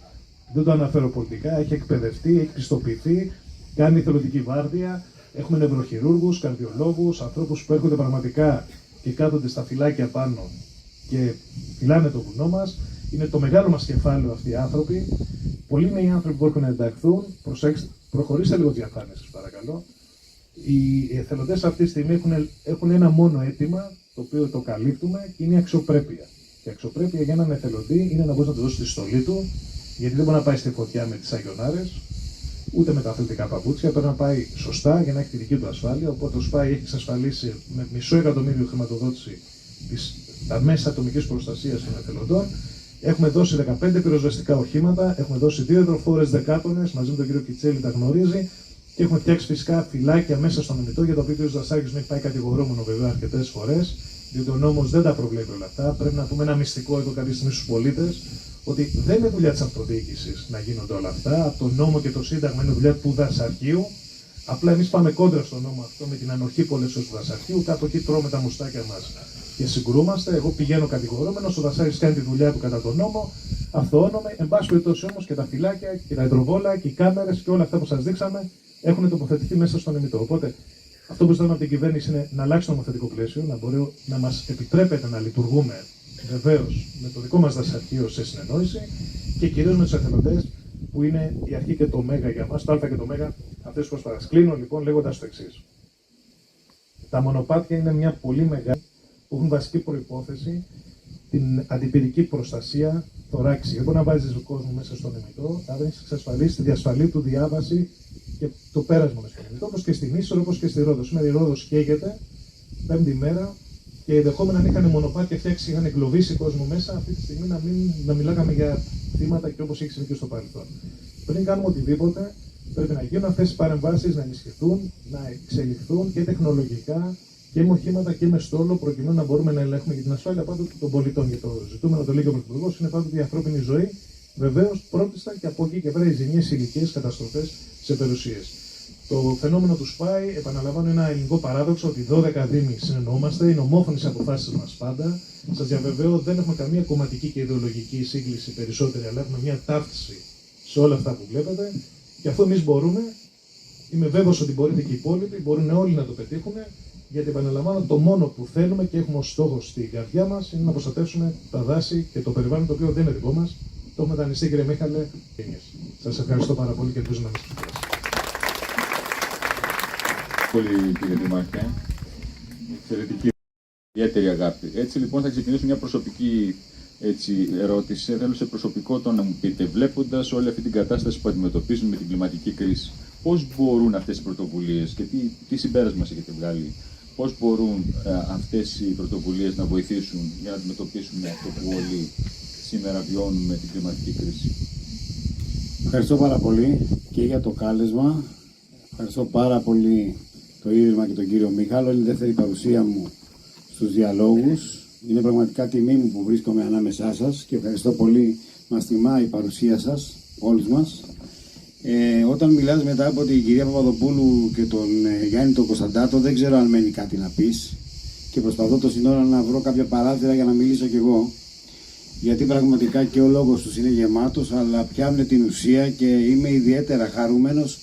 Speaker 5: δεν το αναφέρω πολιτικά, έχει εκπαιδευτεί, έχει πιστοποιηθεί, κάνει εθελοντική βάρδια. Έχουμε νευροχειρούργους, καρδιολόγους, ανθρώπους που έρχονται πραγματικά και κάθονται στα φυλάκια πάνω και φυλάνε το βουνό μας. Είναι το μεγάλο μας κεφάλαιο αυτοί οι άνθρωποι. Πολλοί είναι οι άνθρωποι που έρχονται να ενταχθούν. Προσέξτε, προχωρήστε λίγο διαφάνεια σας παρακαλώ. Οι εθελοντές αυτή τη στιγμή έχουν ένα μόνο αίτημα, το οποίο το καλύπτουμε, και είναι η αξιοπρέπεια. Και η αξιοπρέπεια για έναν εθελοντή είναι να μπορεί να του δώσει τη στολή του, Γιατί δεν μπορεί να πάει στη φωτιά με τις αγιονάρες, ούτε με τα αθλητικά παπούτσια. Πρέπει να πάει σωστά για να έχει τη δική του ασφάλεια. Οπότε το ΣΠΑΙ έχει εξασφαλίσει με $500.000 χρηματοδότηση τα μέσα ατομικής προστασίας των εθελοντών. Έχουμε δώσει 15 πυροσβεστικά οχήματα, έχουμε δώσει 2 υδροφόρες δεκάτονες, μαζί με τον κύριο Κιτσέλη τα γνωρίζει, και έχουμε φτιάξει φυσικά φυλάκια μέσα στον Ομιτό, για το οποίο ο κ. Δασάκης μου έχει πάει κατηγορούμενο βέβαια αρκετές φορές, διότι ο νόμος δεν τα προβλέπει όλα αυτά. Πρέπει να πούμε ένα μυστικό εδώ κάποια στιγμή στους πολίτες, ότι δεν είναι δουλειά της αυτοδιοίκησης να γίνονται όλα αυτά. Από τον νόμο και το Σύνταγμα είναι δουλειά του δασαρχείου. Απλά εμείς πάμε κόντρα στον νόμο αυτό με την ανοχή πολλές ώρες του δασαρχείου. Κάπου εκεί τρώμε τα μουστάκια μας και συγκρούμαστε. Εγώ πηγαίνω κατηγορούμενος, ο δασάρχης κάνει τη δουλειά του κατά τον νόμο. Αυτοόνομαι. Εν πάση περιπτώσει όμως και τα φυλάκια και τα υδροβόλα και οι κάμερες και όλα αυτά που σας δείξαμε έχουν τοποθετηθεί μέσα στον Εμιτό. Οπότε αυτό που ζητάμε από την κυβέρνηση είναι να αλλάξει το νομοθετικό πλαίσιο, να μπορεί να μας επιτρέπεται να λειτουργούμε βεβαίως με το δικό μας δασαρχείο σε συνεννόηση και κυρίως με τους εθελοντές που είναι η αρχή και το μέγα για μας, το α και το μέγα αυτές τις προσπάθειες. Κλείνω λοιπόν λέγοντας το εξής. Τα μονοπάτια είναι μια πολύ μεγάλη που έχουν βασική προϋπόθεση την αντιπυρική προστασία θωράξη. Δεν μπορεί να βάζεις τον κόσμο μέσα στον Εμιτό, θα έχεις εξασφαλίσει τη διασφαλή του διάβαση και το πέρασμα μέσα στον Εμιτό, όπως και στην Ίσσορο, όπως και στη Ρόδο. Σήμερα η Ρόδος καίγεται, 5η μέρα, και ενδεχόμενα αν είχαν μονοπάτια φτιάξει, είχαν εγκλωβίσει κόσμο μέσα, αυτή τη στιγμή να μιλάγαμε για θύματα και όπως έχει συμβεί και στο παρελθόν. Πριν κάνουμε οτιδήποτε, πρέπει να γίνουν αυτές οι παρεμβάσεις, να ενισχυθούν, να εξελιχθούν και τεχνολογικά και με οχήματα και με στόλο, προκειμένου να μπορούμε να ελέγχουμε για την ασφάλεια πάντοτε των πολιτών. Για το ζητούμενο, το λέει και ο Πρωθυπουργός, είναι πάντοτε η ανθρώπινη ζωή, βεβαίως πρώτιστα, και από εκεί και πέρα οι ζημιές, ηλικίες, καταστροφές σε περιουσίες. Το φαινόμενο του ΣΠΑΙ, επαναλαμβάνω, ένα ελληνικό παράδοξο ότι 12 δήμοι συνεννοούμαστε, είναι ομόφωνες οι αποφάσεις μας πάντα. Σας διαβεβαιώ, δεν έχουμε καμία κομματική και ιδεολογική σύγκληση περισσότερη, αλλά έχουμε μια ταύτιση σε όλα αυτά που βλέπετε. Και αυτό εμείς μπορούμε, είμαι βέβαιος ότι μπορείτε και οι υπόλοιποι, μπορούν όλοι να το πετύχουν, γιατί επαναλαμβάνω, το μόνο που θέλουμε και έχουμε ως στόχο στην καρδιά μας είναι να προστατεύσουμε τα δάση και το περιβάλλον, το οποίο δεν είναι δικό μας. Το έχουμε δανειστεί, κύριε Μίχαλε. Σας ευχαριστώ πάρα πολύ και ελπίζω να μην σας
Speaker 2: Πολύ, κύριε Δήμαρχε. Εξαιρετική, ιδιαίτερη αγάπη. Έτσι λοιπόν θα ξεκινήσω μια προσωπική ερώτηση. Θέλω σε προσωπικό το να μου πείτε, βλέποντας όλη αυτή την κατάσταση που αντιμετωπίζουμε με την κλιματική κρίση, πώς μπορούν αυτές οι πρωτοβουλίες και τι συμπέρασμα έχετε βγάλει, πώς μπορούν αυτές οι πρωτοβουλίες να βοηθήσουν για να αντιμετωπίσουμε αυτό που όλοι σήμερα βιώνουμε με την κλιματική κρίση?
Speaker 6: Ευχαριστώ πάρα πολύ και για το κάλεσμα. Ευχαριστώ πάρα πολύ το Ίδρυμα και τον κύριο Μίχαλο. Είναι η δεύτερη παρουσία μου στους διαλόγους. Είναι πραγματικά τιμή μου που βρίσκομαι ανάμεσά σας και ευχαριστώ πολύ. Μας τιμά η παρουσία σας, όλους μας. Όταν μιλάς μετά από την κυρία Παπαδοπούλου και τον Γιάννη τον Κωνσταντάτο, δεν ξέρω αν μένει κάτι να πεις και προσπαθώ το σύνορα να βρω κάποια παράθυρα για να μιλήσω κι εγώ, γιατί πραγματικά και ο λόγος τους είναι γεμάτος, αλλά πιάνουν την ουσία και είμαι ιδιαίτερα χαρούμενος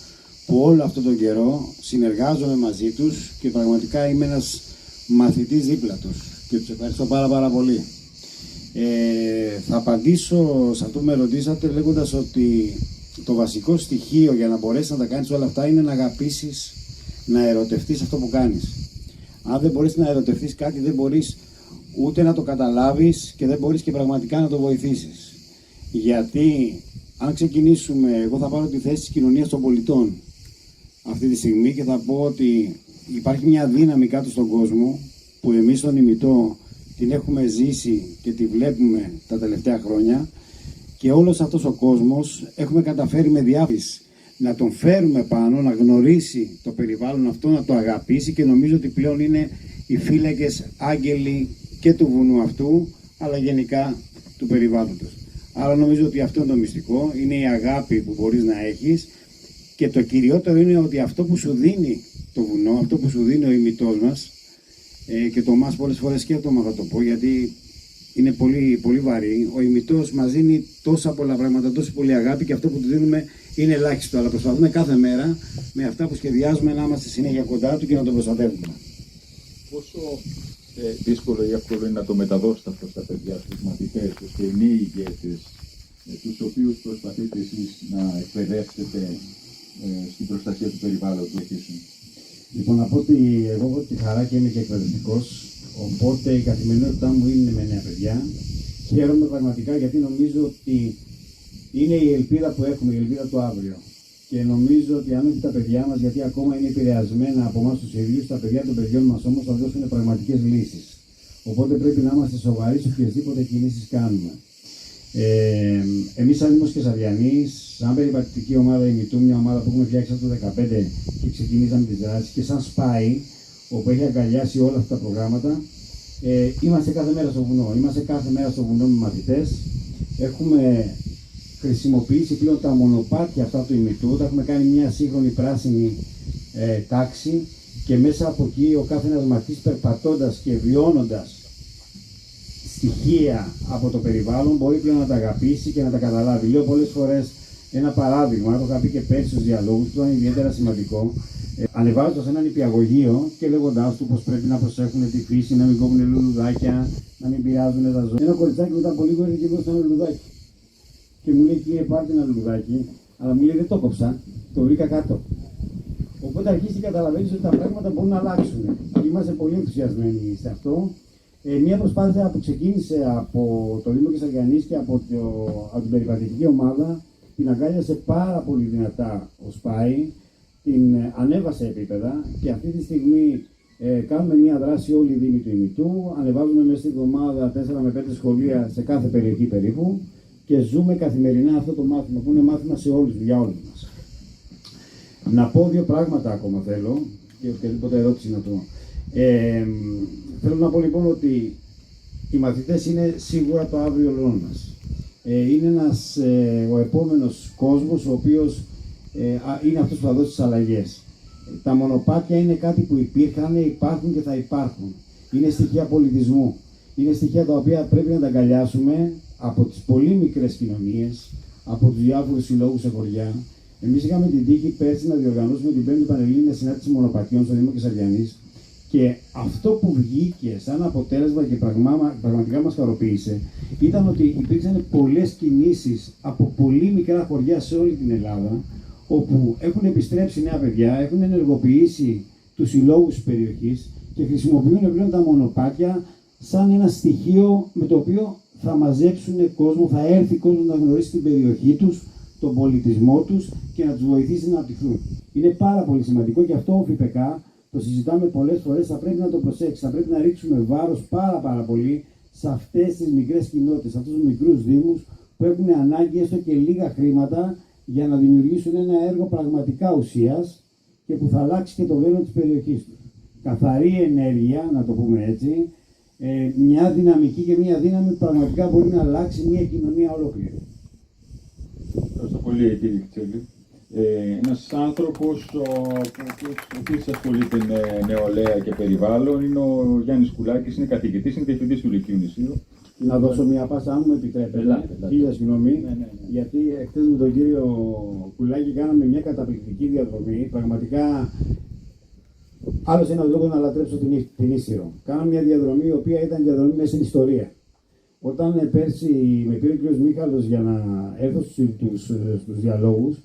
Speaker 6: που όλο αυτόν τον καιρό συνεργάζομαι μαζί τους και πραγματικά είμαι ένας μαθητής δίπλα τους και τους ευχαριστώ πάρα πολύ. Θα απαντήσω σε αυτό που με ρωτήσατε λέγοντας ότι το βασικό στοιχείο για να μπορέσεις να τα κάνεις όλα αυτά είναι να αγαπήσεις, να ερωτευτείς αυτό που κάνεις. Αν δεν μπορείς να ερωτευτείς κάτι, δεν μπορείς ούτε να το καταλάβεις και δεν μπορείς και πραγματικά να το βοηθήσεις. Γιατί αν ξεκινήσουμε, εγώ θα πάρω τη θέση της κοινωνίας των πολιτών αυτή τη στιγμή και θα πω ότι υπάρχει μια δύναμη κάτω στον κόσμο που εμείς στον Ημιτό την έχουμε ζήσει και τη βλέπουμε τα τελευταία χρόνια και όλος αυτός ο κόσμος έχουμε καταφέρει με διάφυση να τον φέρουμε πάνω, να γνωρίσει το περιβάλλον αυτό, να το αγαπήσει και νομίζω ότι πλέον είναι οι φύλακες άγγελοι και του βουνού αυτού αλλά γενικά του περιβάλλοντος. Άρα νομίζω ότι αυτό είναι το μυστικό, είναι η αγάπη που μπορείς να έχεις και το κυριότερο είναι ότι αυτό που σου δίνει το βουνό, αυτό που σου δίνει ο ημιτός μας και το μας πολλές φορές σκέφτομαι θα το πω γιατί είναι πολύ βαρύ, ο ημιτός μας δίνει τόσα πολλά πράγματα, τόση πολύ αγάπη και αυτό που του δίνουμε είναι ελάχιστο, αλλά προσπαθούμε κάθε μέρα με αυτά που σχεδιάζουμε να είμαστε συνέχεια κοντά του και να τον προστατεύουμε.
Speaker 2: Πόσο δύσκολο ή εύκολο είναι να το μεταδώσετε αυτό στα παιδιά, στους μαθητές, στους και νέοι ηγέτες, τους οποίους προσπαθείτε εσείς να εκπαιδεύσετε στην προστασία του περιβάλλοντος που έχεις?
Speaker 6: Λοιπόν, να πω ότι εγώ έχω τη χαρά και είμαι και εκπαιδευτικός, οπότε η καθημερινότητά μου είναι με νέα παιδιά. Χαίρομαι πραγματικά γιατί νομίζω ότι είναι η ελπίδα που έχουμε, η ελπίδα του αύριο. Και νομίζω ότι αν όχι τα παιδιά μας, γιατί ακόμα είναι επηρεασμένα από εμάς τους ίδιους, τα παιδιά των παιδιών μας όμως θα δώσουν πραγματικές λύσεις. Οπότε πρέπει να είμαστε σοβαροί σε οποιασδήποτε κινήσεις κάνουμε. Εμείς σαν Δήμος Κεσαριανής, σαν περιπατητική ομάδα ημιτού, μια ομάδα που έχουμε φτιάξει από το 2015 και ξεκινήσαμε τις δράσεις, και σαν ΣΠΑΗ, όπου έχει αγκαλιάσει όλα αυτά τα προγράμματα, είμαστε κάθε μέρα στο βουνό. Είμαστε κάθε μέρα στο βουνό με μαθητές. Έχουμε χρησιμοποιήσει πλέον τα μονοπάτια αυτά του ημιτού, τα έχουμε κάνει μια σύγχρονη πράσινη τάξη και μέσα από εκεί ο κάθε ένας μαθητής περπατώντας και βιώνοντας στοιχεία από το περιβάλλον μπορεί πλέον να τα αγαπήσει και να τα καταλάβει. Λέω πολλές φορές ένα παράδειγμα, το είχα πει και πέρσι στους διαλόγους, που ήταν ιδιαίτερα σημαντικό, ανεβάζοντας ένα νηπιαγωγείο και λέγοντάς του πως πρέπει να προσέχουν τη φύση, να μην κόβουν λουλουδάκια, να μην πειράζουν τα ζώα. Ένα κοριτσάκι μετά από λίγο έρχεται και μπροστά ένα λουλουδάκι. Και μου λέει: κύριε, πάρτε ένα λουλουδάκι, αλλά μου λέει: δεν το κόψα, το βρήκα κάτω. Οπότε αρχίζει και καταλαβαίνεις ότι τα πράγματα μπορούν να αλλάξουν. Είμαστε πολύ ενθουσιασμένοι σε αυτό. Μια προσπάθεια που ξεκίνησε από το Δήμο Κεσαριανής και από την περιπατητική ομάδα, την αγκάλιασε πάρα πολύ δυνατά ο ΣΠΑΗ, την ανέβασε επίπεδα και αυτή τη στιγμή κάνουμε μια δράση όλοι οι Δήμοι του ημιτού, ανεβάζουμε μέσα στην εβδομάδα 4 με 5 σχολεία σε κάθε περιοχή περίπου και ζούμε καθημερινά αυτό το μάθημα που είναι μάθημα σε όλους, για όλους μας. Να πω δύο πράγματα ακόμα θέλω και οποιαδήποτε ερώτηση να το. Θέλω να πω λοιπόν ότι οι μαθητές είναι σίγουρα το αύριο όλων μας. Είναι ο επόμενος κόσμος ο οποίος είναι αυτός που θα δώσει τις αλλαγές. Τα μονοπάτια είναι κάτι που υπήρχαν, υπάρχουν και θα υπάρχουν. Είναι στοιχεία πολιτισμού. Είναι στοιχεία τα οποία πρέπει να τα αγκαλιάσουμε από τις πολύ μικρές κοινωνίες, από τους διάφορους συλλόγους σε χωριά. Εμείς είχαμε την τύχη πέρσι να διοργανώσουμε την 5η Πανελλήνια Συνάντηση Μονοπατιών στο Δήμο Κεσαριανής και αυτό που βγήκε σαν αποτέλεσμα και πραγματικά μας χαροποίησε ήταν ότι υπήρξαν πολλές κινήσεις από πολύ μικρά χωριά σε όλη την Ελλάδα, όπου έχουν επιστρέψει νέα παιδιά, έχουν ενεργοποιήσει τους συλλόγους της περιοχής και χρησιμοποιούν πλέον τα μονοπάτια σαν ένα στοιχείο με το οποίο θα μαζέψουν κόσμο, θα έρθει κόσμο να γνωρίσει την περιοχή τους, τον πολιτισμό τους και να τους βοηθήσει να αναπτυχθούν. Είναι πάρα πολύ σημαντικό και αυτό ΦΠΚ το συζητάμε πολλές φορές, θα πρέπει να το προσέξει, θα πρέπει να ρίξουμε βάρος πάρα πολύ σε αυτές τις μικρές κοινότητες, σε αυτούς τους μικρούς δήμους που έχουν ανάγκη έστω και λίγα χρήματα για να δημιουργήσουν ένα έργο πραγματικά ουσίας και που θα αλλάξει και το μέλλον της περιοχής τους. Καθαρή ενέργεια, να το πούμε έτσι, μια δυναμική και μια δύναμη που πραγματικά μπορεί να αλλάξει μια κοινωνία ολόκληρη.
Speaker 2: Ευχαριστώ πολύ, κύριε Κιτσέλη. Ένας άνθρωπος που επίσης ασχολείται με νεολαία και περιβάλλον είναι ο Γιάννης Κουλάκης, είναι καθηγητής, είναι διευθυντής του Λυκείου Νησίου.
Speaker 6: Να δώσω μια πάσα, αν μου επιτρέπετε, χίλια συγγνώμη, γιατί χθες με τον κύριο Κουλάκη κάναμε μια καταπληκτική διαδρομή, πραγματικά άλλος ένας λόγος να λατρέψω την Ίσυρο. Κάναμε μια διαδρομή η οποία ήταν διαδρομή μέσα στην ιστορία. Όταν πέρσι με πήρε ο κ. Μίχαλος για να έρθω στους διαλόγους,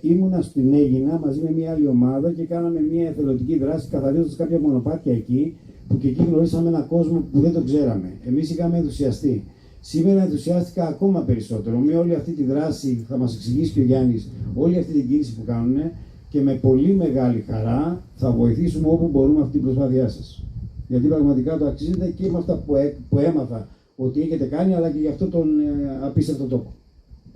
Speaker 6: ήμουνα στην Αίγινα μαζί με μια άλλη ομάδα και κάναμε μια εθελοντική δράση καθαρίζοντας κάποια μονοπάτια εκεί, που και εκεί γνωρίσαμε έναν κόσμο που δεν το ξέραμε. Εμείς είχαμε ενθουσιαστεί. Σήμερα ενθουσιάστηκα ακόμα περισσότερο με όλη αυτή τη δράση, θα μας εξηγήσει και ο Γιάννης, όλη αυτή την κίνηση που κάνουν και με πολύ μεγάλη χαρά θα βοηθήσουμε όπου μπορούμε αυτή την προσπάθειά σας. Γιατί πραγματικά το αξίζεται και με αυτά που έμαθα ότι έχετε κάνει, αλλά και για αυτό τον απίστευτο τόπο.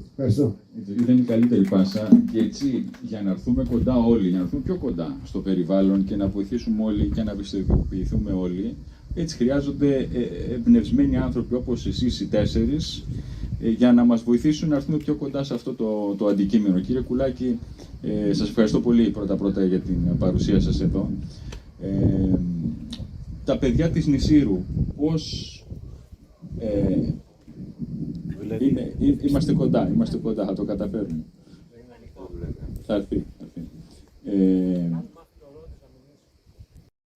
Speaker 6: Ευχαριστώ.
Speaker 2: Ήταν η καλύτερη πάσα και έτσι για να έρθουμε κοντά όλοι, για να έρθουμε πιο κοντά στο περιβάλλον και να βοηθήσουμε όλοι και να ευαισθητοποιηθούμε όλοι, έτσι χρειάζονται εμπνευσμένοι άνθρωποι όπως εσείς οι τέσσερις για να μας βοηθήσουν να έρθουμε πιο κοντά σε αυτό το αντικείμενο. Κύριε Κουλάκη, σας ευχαριστώ πολύ πρώτα για την παρουσία σας εδώ. Τα παιδιά της Νησίρου, πώς... Είμαστε κοντά, θα το καταφέρουμε. Θα έρθει.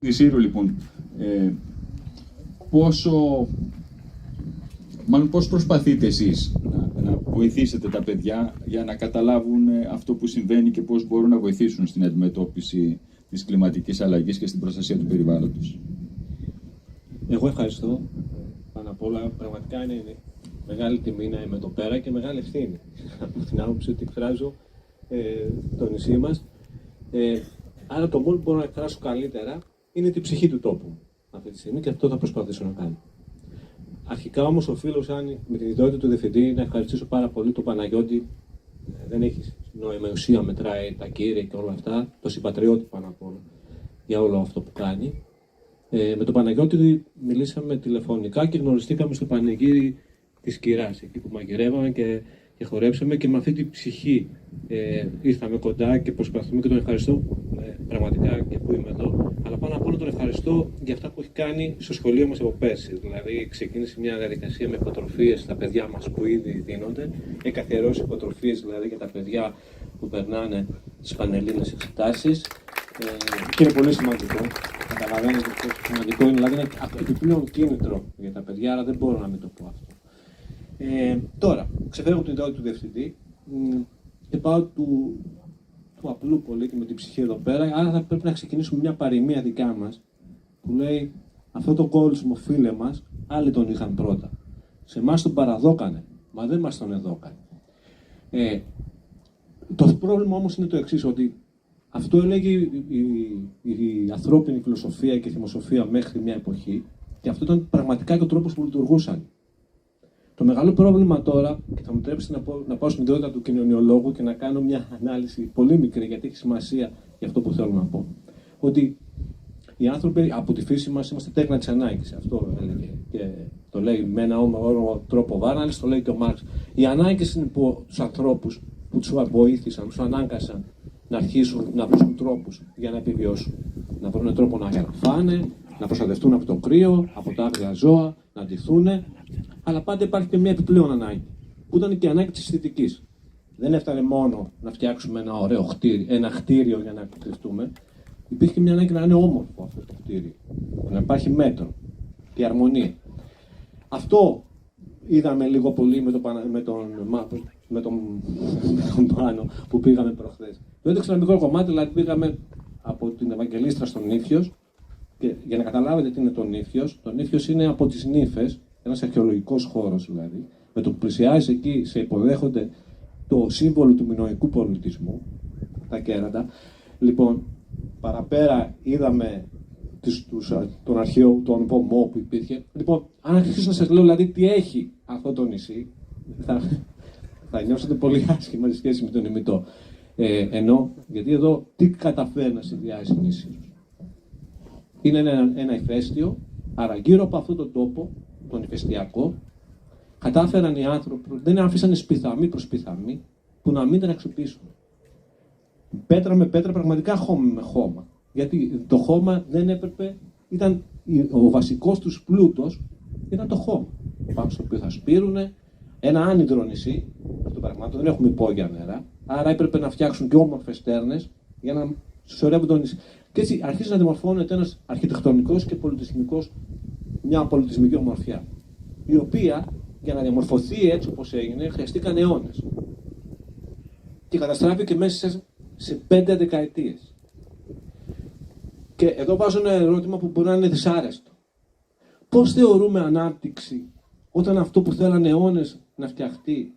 Speaker 2: Νησίρου λοιπόν, πώς προσπαθείτε εσείς να βοηθήσετε τα παιδιά για να καταλάβουν αυτό που συμβαίνει και πώς μπορούν να βοηθήσουν στην αντιμετώπιση της κλιματικής αλλαγής και στην προστασία του περιβάλλοντος?
Speaker 7: Εγώ ευχαριστώ. Πάνω απ' όλα, πραγματικά είναι μεγάλη τιμή να είμαι εδώ πέρα και μεγάλη ευθύνη. Από την άποψη ότι εκφράζω το νησί μας. Άρα το μόνο που μπορώ να εκφράσω καλύτερα είναι την ψυχή του τόπου αυτή τη στιγμή και αυτό θα προσπαθήσω να κάνω. Αρχικά όμως οφείλω με την ιδιότητα του διευθυντή να ευχαριστήσω πάρα πολύ τον Παναγιώτη. Δεν έχει νόημα, η ουσία μετράει τα κύρια και όλα αυτά, το συμπατριώτη πάνω απ' όλα για όλο αυτό που κάνει. Με τον Παναγιώτη μιλήσαμε τηλεφωνικά και γνωριστήκαμε στο πανηγύρι της Κυράς, εκεί που μαγειρεύαμε και χορέψαμε και με αυτή την ψυχή ήρθαμε κοντά και προσπαθούμε και τον ευχαριστώ πραγματικά και που είμαι εδώ. Αλλά πάνω απ' όλα τον ευχαριστώ για αυτά που έχει κάνει στο σχολείο μας από πέρσι. Δηλαδή, ξεκίνησε μια διαδικασία με υποτροφίες στα παιδιά μας που ήδη δίνονται. Έχει καθιερώσει υποτροφίες δηλαδή για τα παιδιά που περνάνε τις πανελλήνιες εξετάσεις. Και είναι πολύ σημαντικό. Καταλαβαίνετε πόσο σημαντικό είναι. Δηλαδή, είναι επιπλέον κίνητρο για τα παιδιά, αλλά δεν μπορώ να μην το πω αυτό. Τώρα, ξεφεύγω την ιδέα του διευθυντή και πάω του απλού πολίτη με την ψυχή εδώ πέρα. Άρα θα πρέπει να ξεκινήσουμε μια παροιμία δικά μας που λέει αυτό το κόλσιμο φίλε μας, άλλοι τον είχαν πρώτα. Σε εμάς τον παραδόκανε, μα δεν μας τον εδώκανε. Το πρόβλημα όμως είναι το εξής, ότι αυτό έλεγε η ανθρώπινη φιλοσοφία και η θυμοσοφία μέχρι μια εποχή και αυτό ήταν πραγματικά και ο τρόπος που λειτουργούσαν. Το μεγάλο πρόβλημα τώρα, και θα μου τρέψετε να πάω στην ιδιότητα του κοινωνιολόγου και να κάνω μια ανάλυση πολύ μικρή, γιατί έχει σημασία για αυτό που θέλω να πω. Ότι οι άνθρωποι από τη φύση μας είμαστε τέκνα της ανάγκης. Αυτό έλεγε και το λέει με ένα όμορφο τρόπο ο Βάρναλης, το λέει και ο Μάρξ. Οι ανάγκες είναι που τους ανθρώπους που τους βοήθησαν, τους ανάγκασαν να αρχίσουν να βρουν τρόπους για να επιβιώσουν. Να βρουν τρόπο να φάνε, να προστατευτούν από το κρύο, από τα άγρια ζώα, να ντυθούν. Αλλά πάντα υπάρχει και μια επιπλέον ανάγκη, που ήταν και η ανάγκη της αισθητικής. Δεν έφτανε μόνο να φτιάξουμε ένα ωραίο ένα κτίριο για να κρυφτούμε. Υπήρχε μια ανάγκη να είναι όμορφο αυτό το κτίριο, να υπάρχει μέτρο και αρμονία. Αυτό είδαμε λίγο πολύ με τον Πάνο που πήγαμε προχθές. Το έδειξε ένα μικρό κομμάτι, δηλαδή πήγαμε από την Ευαγγελίστρα στον Νύφιος. Και για να καταλάβετε τι είναι το Νύφιος είναι από τις νύφες, ένας αρχαιολογικός χώρος δηλαδή, με το που πλησιάζει εκεί σε υποδέχονται το σύμβολο του μινωικού πολιτισμού, τα κέρατα. Λοιπόν, παραπέρα είδαμε τον αρχαίο, τον βωμό που υπήρχε. Λοιπόν, αν αρχίσω να σας λέω δηλαδή τι έχει αυτό το νησί, θα νιώσετε πολύ άσχημα σε σχέση με τον ημιτό. Ενώ, γιατί εδώ τι καταφέρει να συνδυάσει η νησί. Είναι ένα ηφαίστειο, άρα γύρω από αυτόν τον τόπο, τον ηφαιστειακό, κατάφεραν οι άνθρωποι, δεν άφησαν σπιθαμή προς σπιθαμή, που να μην την αξιοποιήσουν. Πέτρα με πέτρα, πραγματικά χώμα με χώμα. Γιατί το χώμα δεν έπρεπε, ήταν ο βασικός τους πλούτος, ήταν το χώμα. Πάνω στο οποίο θα σπείρουνε, ένα άνυδρο νησί, αυτό πράγμα, δεν έχουμε υπόγεια νερά, άρα έπρεπε να φτιάξουν και όμορφες στέρνες για να συσσωρεύουν το νησί. Και έτσι αρχίζει να διαμορφώνεται ένας αρχιτεκτονικός και πολιτισμικός, μια πολιτισμική ομορφιά, η οποία για να διαμορφωθεί έτσι όπως έγινε χρειαστήκαν αιώνες. Και καταστράφηκε μέσα σε 5 δεκαετίες. Και εδώ βάζω ένα ερώτημα που μπορεί να είναι δυσάρεστο. Πώς θεωρούμε ανάπτυξη όταν αυτό που θέλανε αιώνες να φτιαχτεί,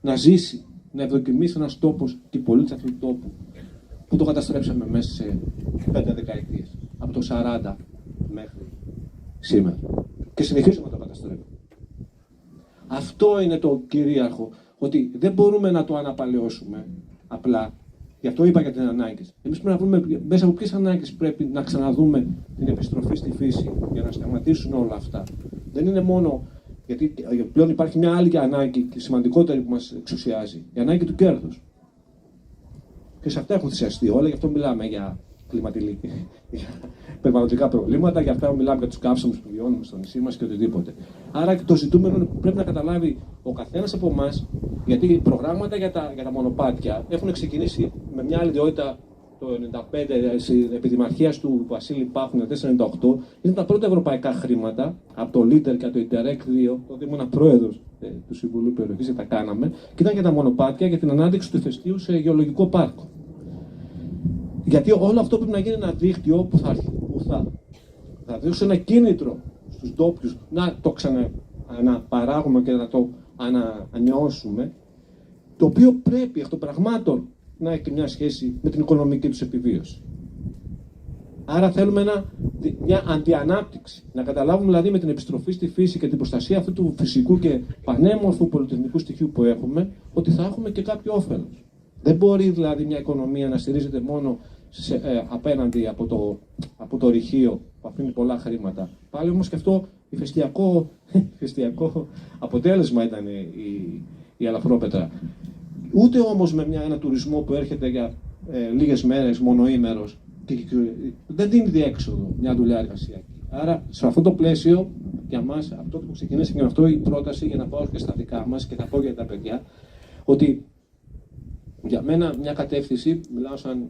Speaker 7: να ζήσει, να ευδοκιμήσει ένας τόπος και οι πολίτες αυτού του τόπου, που το καταστρέψαμε μέσα σε 5 δεκαετίες, από το 40 μέχρι σήμερα. Και συνεχίζουμε να το καταστρέφουμε. Αυτό είναι το κυρίαρχο, ότι δεν μπορούμε να το αναπαλαιώσουμε απλά. Γι' αυτό είπα για τις ανάγκες. Εμείς πρέπει να βρούμε μέσα από ποιες ανάγκες πρέπει να ξαναδούμε την επιστροφή στη φύση για να σταματήσουν όλα αυτά. Δεν είναι μόνο, γιατί πλέον υπάρχει μια άλλη ανάγκη και σημαντικότερη που μας εξουσιάζει, η ανάγκη του κέρδους. Και σε αυτά έχουν θυσιαστεί όλα, γι' αυτό μιλάμε για περιβαλλοντικά προβλήματα, γι' αυτά μιλάμε για τους καύσιμους που βιώνουμε στο νησί μας και οτιδήποτε. Άρα το ζητούμενο πρέπει να καταλάβει ο καθένας από εμάς, γιατί προγράμματα για τα μονοπάτια έχουν ξεκινήσει με μια άλλη ιδιότητα το 1995 επί δημαρχίας του Βασίλη Πάχου, το 1998. Είναι τα πρώτα ευρωπαϊκά χρήματα από το Λίτερ και το Ιντερεκ 2, τότε ήμουν πρόεδρος του Συμβουλίου Περιοχής και τα κάναμε, και ήταν για τα μονοπάτια για την ανάδειξη του ηφαιστείου σε γεωλογικό πάρκο. Γιατί όλο αυτό πρέπει να γίνει ένα δίκτυο που θα δώσει ένα κίνητρο στους ντόπιους να το αναπαράγουμε και να το ανανεώσουμε, το οποίο πρέπει εκ των πραγμάτων να έχει μια σχέση με την οικονομική τους επιβίωση. Άρα θέλουμε μια αντιανάπτυξη. Να καταλάβουμε δηλαδή με την επιστροφή στη φύση και την προστασία αυτού του φυσικού και πανέμορφου πολυτεχνικού στοιχείου που έχουμε, ότι θα έχουμε και κάποιο όφελος. Δεν μπορεί δηλαδή μια οικονομία να στηρίζεται μόνο απέναντι από το ρηχείο που αφήνει πολλά χρήματα. Πάλι όμως και αυτό ηφαιστειακό αποτέλεσμα ήταν η αλαφρόπετρα. Ούτε όμως με ένα τουρισμό που έρχεται για λίγες μέρες, μονοήμερος, δεν δίνει διέξοδο μια δουλειά εργασιακή. Άρα, σε αυτό το πλαίσιο, για μας, αυτό που ξεκινήσει και με αυτό η πρόταση, για να πάω και στα δικά μας και θα πω για τα παιδιά, ότι για μένα μια κατεύθυνση, μιλάω σαν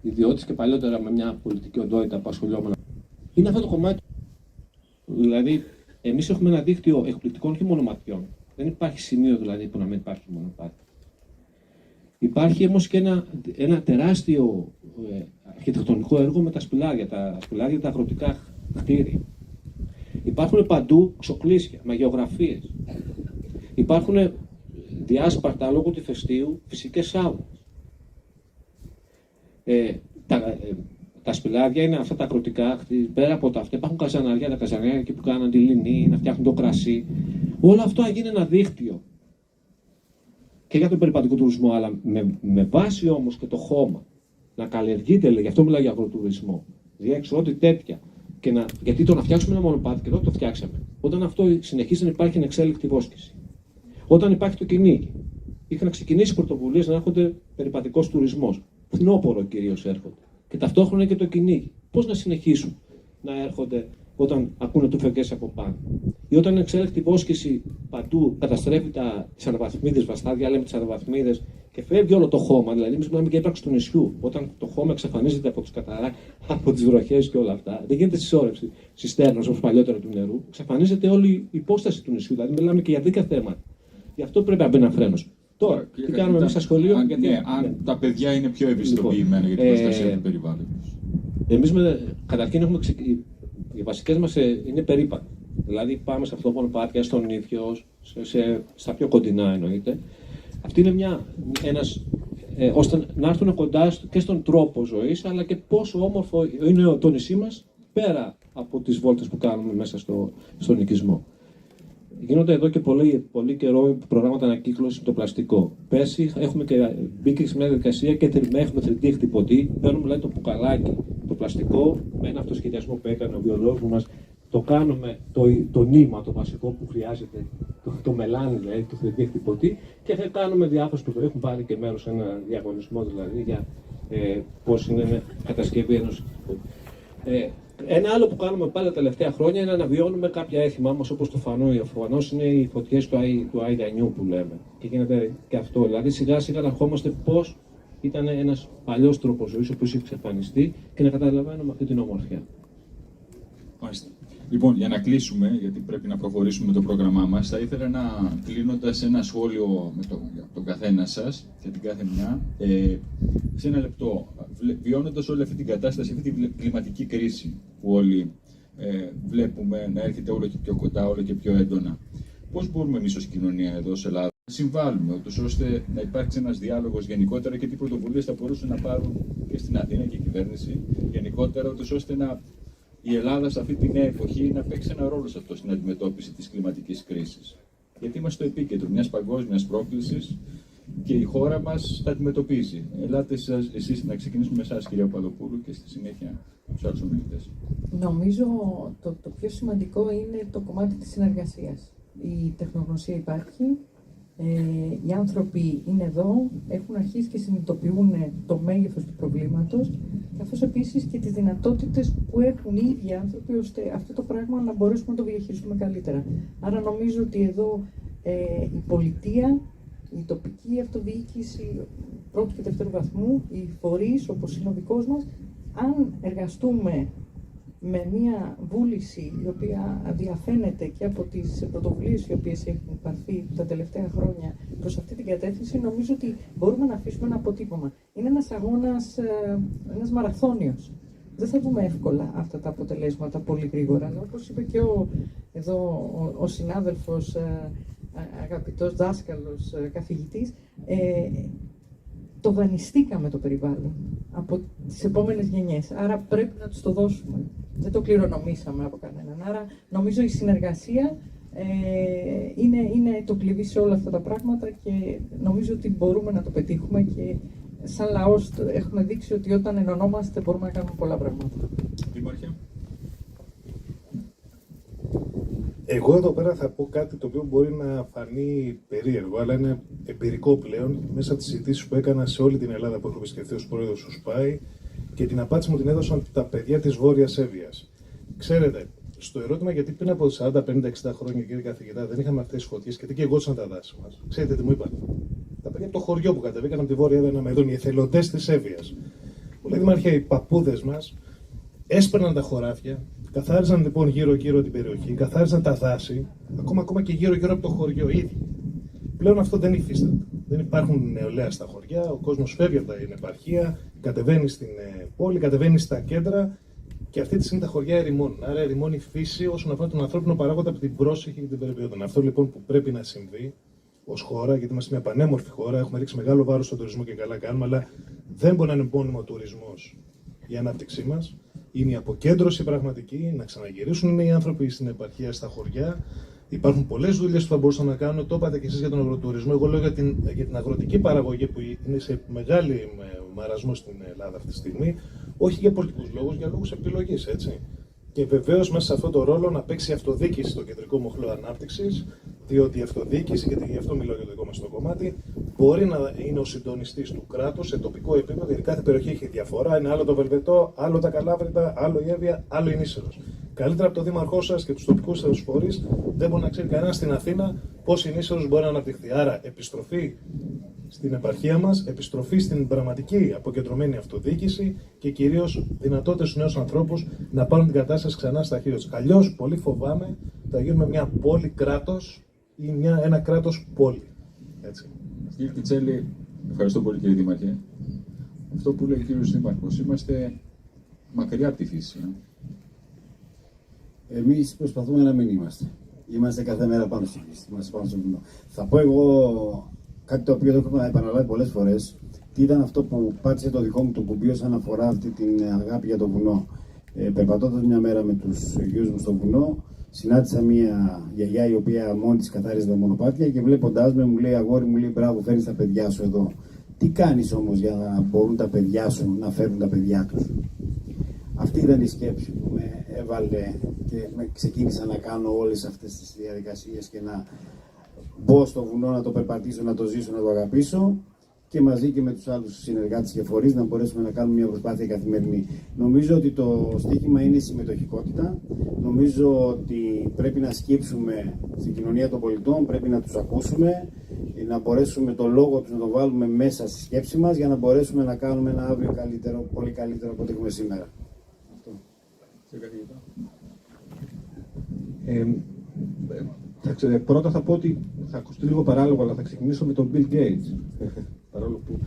Speaker 7: ιδιώτης και παλιότερα με μια πολιτική οντότητα που ασχολιόμουν, είναι αυτό το κομμάτι. Δηλαδή, εμείς έχουμε ένα δίκτυο εκπληκτικών και μονοπατιών. Δεν υπάρχει σημείο δηλαδή που να μην υπάρχει μονοπάτι. Υπάρχει όμως και ένα τεράστιο αρχιτεκτονικό έργο με τα σπηλάρια, τα αγροτικά κτίρια. Υπάρχουν παντού ξοκλήσια, μαγεωγραφίες. Υπάρχουν διάσπαρτα λόγω του ηφαιστείου φυσικές σάουνες. Τα σπηλάρια είναι αυτά τα αγροτικά, πέρα από τα αυτά υπάρχουν καζανάρια, τα καζανάρια εκεί που κάνουν τη λινή, να φτιάχνουν το κρασί. Όλο αυτό να γίνει ένα δίκτυο και για τον περιπατικό τουρισμό, αλλά με βάση όμως και το χώμα να καλλιεργείται, γι' αυτό μιλάω για αγροτουρισμό. Διεξόδη τέτοια. Γιατί το να φτιάξουμε ένα μονοπάτι, και εδώ το φτιάξαμε, όταν αυτό συνεχίζει να υπάρχει ανεξέλεκτη βόσκηση. Όταν υπάρχει το κυνήγι, είχαν ξεκινήσει πρωτοβουλίες να έρχονται περιπατικός τουρισμός. Φθινόπωρο κυρίως έρχονται. Και ταυτόχρονα και το κυνήγι. Πώς να συνεχίσουν να έρχονται όταν ακούνε τουφεκές από πάνω. Ή όταν είναι εξέλεκτη βόσκηση παντού, καταστρέφει τις αναβαθμίδες, βαστάδια, λέμε τις αναβαθμίδες και φεύγει όλο το χώμα. Δηλαδή, εμείς μιλάμε για ύπαρξη του νησιού. Όταν το χώμα εξαφανίζεται από τους καταράκες, από τις βροχές και όλα αυτά, δεν γίνεται συσσόρευση συστέρνος όπως παλιότερα του νερού. Εξαφανίζεται όλη η υπόσταση του νησιού. Δηλαδή, μιλάμε και για δίκα θέματα. Γι' αυτό πρέπει να μπει ένα φρένος. Τώρα, τι κάνουμε εμείς στα σχολεία.
Speaker 2: Αν τα παιδιά είναι πιο ευαισθητοποιημένα για την προστασία του περιβάλλοντος.
Speaker 7: Εμείς καταρχήν έχουμε οι βασικές μας είναι περίπατοι. Δηλαδή πάμε σε αυτό το μονοπάτι, στον Ήφιο, στα πιο κοντινά εννοείται. Αυτή είναι ώστε να έρθουν κοντά και στον τρόπο ζωής, αλλά και πόσο όμορφο είναι το νησί μας πέρα από τις βόλτες που κάνουμε μέσα στον οικισμό. Γίνονται εδώ και πολύ καιρό προγράμματα ανακύκλωσης με το πλαστικό. Πέρσι έχουμε μπει σε μια διαδικασία και έχουμε 3D χτυπωτή. Παίρνουμε δηλαδή το μπουκαλάκι, το πλαστικό, με ένα αυτοσχεδιασμό που έκανε ο βιολόγος μας. Το κάνουμε το νήμα, το βασικό που χρειάζεται, το μελάνι δηλαδή, το 3D χτυπωτή, και θα κάνουμε διάφορες πρωτοβουλίες. Έχουν πάρει και μέρος σε ένα διαγωνισμό δηλαδή για πώς είναι η κατασκευή ενός χτυπωτή. Ένα άλλο που κάνουμε πάλι τα τελευταία χρόνια είναι να αναβιώνουμε κάποια έθιμα μας, όπως το φανόι. Ο φανός είναι οι φωτιές του Αϊδανιού που λέμε. Και γίνεται και αυτό. Δηλαδή σιγά σιγά να ερχόμαστε πώς ήταν ένας παλιός τρόπος ζωής, ο οποίος είχε εξαφανιστεί, και να καταλαβαίνουμε αυτή την ομορφιά.
Speaker 2: Μάλιστα. Λοιπόν, για να κλείσουμε, γιατί πρέπει να προχωρήσουμε με το πρόγραμμά μας, θα ήθελα κλείνοντας ένα σχόλιο με τον καθένα σας και την κάθε μια, σε ένα λεπτό, βιώνοντας όλη αυτή την κατάσταση, αυτή την κλιματική κρίση που όλοι βλέπουμε να έρχεται όλο και πιο κοντά, όλο και πιο έντονα. Πώς μπορούμε εμείς ως κοινωνία εδώ σε Ελλάδα να συμβάλλουμε, ώστε να υπάρξει ένας διάλογος γενικότερα, και τι πρωτοβουλίες θα μπορούσαν να πάρουν και στην Αθήνα και η κυβέρνηση γενικότερα, ώστε η Ελλάδα σε αυτή τη νέα εποχή να παίξει ένα ρόλο σε αυτό, στην αντιμετώπιση της κλιματικής κρίσης. Γιατί είμαστε στο επίκεντρο μιας παγκόσμιας πρόκλησης και η χώρα μας τα αντιμετωπίζει. Ελάτε εσείς να ξεκινήσουμε με εσάς, κυρία Παπαδοπούλου, και στη συνέχεια τους άλλους ομιλητές.
Speaker 4: Νομίζω το πιο σημαντικό είναι το κομμάτι της συνεργασίας. Η τεχνογνωσία υπάρχει, οι άνθρωποι είναι εδώ, έχουν αρχίσει και συνειδητοποιούν το μέγεθος του προβλήματος, καθώς επίσης και τις δυνατότητες που έχουν οι ίδιοι άνθρωποι, ώστε αυτό το πράγμα να μπορέσουμε να το διαχειριστούμε καλύτερα. Άρα νομίζω ότι εδώ η πολιτεία, η τοπική αυτοδιοίκηση πρώτου και δεύτερου βαθμού, οι φορείς όπως είναι ο δικός μας, αν εργαστούμε με μια βούληση η οποία διαφαίνεται και από τις πρωτοβουλίες οι οποίες έχουν πάρθει τα τελευταία χρόνια προς αυτή την κατεύθυνση, νομίζω ότι μπορούμε να αφήσουμε ένα αποτύπωμα. Είναι ένας αγώνας, ένας μαραθώνιος. δεν θα δούμε εύκολα αυτά τα αποτελέσματα πολύ γρήγορα. Αλλά όπως είπε και ο συνάδελφος, αγαπητός δάσκαλος, καθηγητής, το δανειστήκαμε το περιβάλλον από τις επόμενες γενιές. Άρα πρέπει να τους το δώσουμε. Δεν το κληρονομήσαμε από κανέναν. Άρα νομίζω η συνεργασία είναι το κλειδί σε όλα αυτά τα πράγματα και νομίζω ότι μπορούμε να το πετύχουμε και σαν λαός έχουμε δείξει ότι όταν ενωνόμαστε μπορούμε να κάνουμε πολλά πράγματα.
Speaker 2: Δήμαρχε.
Speaker 5: Εγώ εδώ πέρα θα πω κάτι το οποίο μπορεί να φανεί περίεργο, αλλά είναι εμπειρικό πλέον μέσα από τις συζητήσεις που έκανα σε όλη την Ελλάδα που έχω επισκεφθεί ως πρόεδρος του ΣΠΑΙ και την απάντηση μου την έδωσαν τα παιδιά της Βόρειας Εύβοιας. Ξέρετε, στο ερώτημα γιατί πριν από 40, 50, 60 χρόνια, κύριε καθηγητά, δεν είχαμε αυτές τις φωτιές και τι γεγόντουσαν τα δάση μας. Ξέρετε τι μου είπαν? Τα παιδιά από το χωριό που κατεβήκαν από τη Βόρεια Εύβοια να με δουν, οι εθελοντές της Εύβοιας. Μου λέει, Δήμαρχε, οι παππούδες μας έσπαιρναν τα χωράφια, καθάριζαν λοιπόν γύρω-γύρω την περιοχή, καθάριζαν τα δάση, ακόμα και γύρω-γύρω από το χωριό ήδη. Πλέον αυτό δεν υφίσταται. Δεν υπάρχουν νεολαία στα χωριά, ο κόσμος φεύγει από την επαρχία, κατεβαίνει στην πόλη, κατεβαίνει στα κέντρα και αυτή τη στιγμή τα χωριά ερημώνουν. Άρα ερημώνει η φύση όσον αφορά τον ανθρώπινο παράγοντα από την πρόσεχη και την περιπέτεια. Αυτό λοιπόν που πρέπει να συμβεί ως χώρα, γιατί είμαστε μια πανέμορφη χώρα, έχουμε ρίξει μεγάλο βάρος στον τουρισμό και καλά κάνουμε, αλλά δεν μπορεί να είναι μόνιμο ο τουρισμός η ανάπτυξή μας. Είναι η αποκέντρωση πραγματική, να ξαναγυρίσουν οι άνθρωποι στην επαρχία, στα χωριά. Υπάρχουν πολλές δουλειές που θα μπορούσαν να κάνουν. Το είπατε και εσείς για τον αγροτουρισμό. Εγώ λέω για την αγροτική παραγωγή που είναι σε μεγάλη μαρασμό στην Ελλάδα αυτή τη στιγμή. Όχι για πολιτικούς λόγους, για λόγους επιλογής, έτσι. Και βεβαίως μέσα σε αυτόν τον ρόλο να παίξει η αυτοδιοίκηση στο κεντρικό μοχλό ανάπτυξης, διότι η αυτοδιοίκηση, γιατί γι' αυτό μιλάω για το δικό μας το κομμάτι, μπορεί να είναι ο συντονιστής του κράτους σε τοπικό επίπεδο, γιατί κάθε περιοχή έχει διαφορά. Είναι άλλο το Βελβετό, άλλο τα Καλάβρητα, άλλο η Εύβοια, άλλο η Νήσερος. Καλύτερα από το δήμαρχό σας και τους τοπικούς σας φορείς, δεν μπορεί να ξέρει κανένα στην Αθήνα πώς η Νήσερος μπορεί να αναπτυχθεί. Άρα, επιστροφή στην επαρχία μας, επιστροφή στην πραγματική αποκεντρωμένη αυτοδιοίκηση και κυρίως δυνατότητες στους νέους ανθρώπους να πάρουν την κατάσταση ξανά στα χέρια τους. Αλλιώς, πολύ φοβάμαι, θα γίνουμε μια πόλη κράτος ή ένα κράτος πόλη. Έτσι.
Speaker 2: Κύριε Κιτσέλη, ευχαριστώ πολύ κύριε Δήμαρχε. Αυτό που λέει ο κύριος Δήμαρχος, είμαστε μακριά από τη φύση.
Speaker 6: Εμείς προσπαθούμε να μην είμαστε. Είμαστε κάθε μέρα πάνω στη φύση, είμαστε πάνω στο βουνό. Θα πω εγώ κάτι το οποίο το έχω επαναλάβει πολλές φορές. Τι ήταν αυτό που πάτησε το δικό μου το κουμπί όσον αφορά αυτή την αγάπη για το βουνό. Περπατώντας μια μέρα με τους γιους μου στο βουνό, συνάντησα μια γιαγιά η οποία μόνη της καθάριζε τα μονοπάτια και βλέποντάς με μου λέει, αγόρι μου, λέει, μπράβο, φέρνεις τα παιδιά σου εδώ. Τι κάνεις όμως για να μπορούν τα παιδιά σου να φέρουν τα παιδιά τους? Αυτή ήταν η σκέψη που με έβαλε και ξεκίνησα να κάνω όλες αυτές τις διαδικασίες και να μπω στο βουνό, να το περπατήσω, να το ζήσω, να το αγαπήσω και μαζί και με τους άλλους συνεργάτες και φορείς να μπορέσουμε να κάνουμε μια προσπάθεια καθημερινή. Νομίζω ότι το στίχημα είναι η συμμετοχικότητα. Νομίζω ότι πρέπει να σκύψουμε στην κοινωνία των πολιτών, πρέπει να τους ακούσουμε, να μπορέσουμε το λόγο τους να το βάλουμε μέσα στη σκέψη μας για να μπορέσουμε να κάνουμε ένα αύριο καλύτερο, πολύ καλύτερο από ό,τι έχουμε σήμερα.
Speaker 7: Πρώτα θα πω ότι θα ακουστεί λίγο παράλογο, αλλά θα ξεκινήσω με τον Bill Gates. Παρόλο που...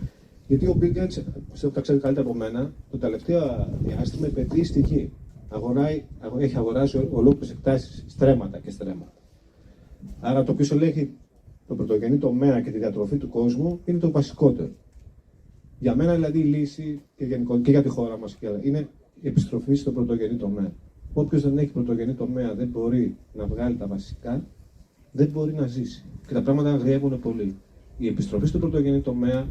Speaker 7: Γιατί ο Bill Gates, πιστεύω ότι τα ξέρει καλύτερα από μένα, το τελευταίο διάστημα επενδύει στη γη. Έχει αγοράσει ολόκληρες εκτάσεις, στρέμματα και στρέμματα. Άρα το οποίο ελέγχει τον πρωτογενή τομέα και τη διατροφή του κόσμου είναι το βασικότερο. Για μένα δηλαδή η λύση και για τη χώρα μας είναι η επιστροφή στον πρωτογενή τομέα. Όποιος δεν έχει πρωτογενή τομέα, δεν μπορεί να βγάλει τα βασικά, δεν μπορεί να ζήσει. Και τα πράγματα αγριεύουν πολύ. Η επιστροφή στον πρωτογενή τομέα,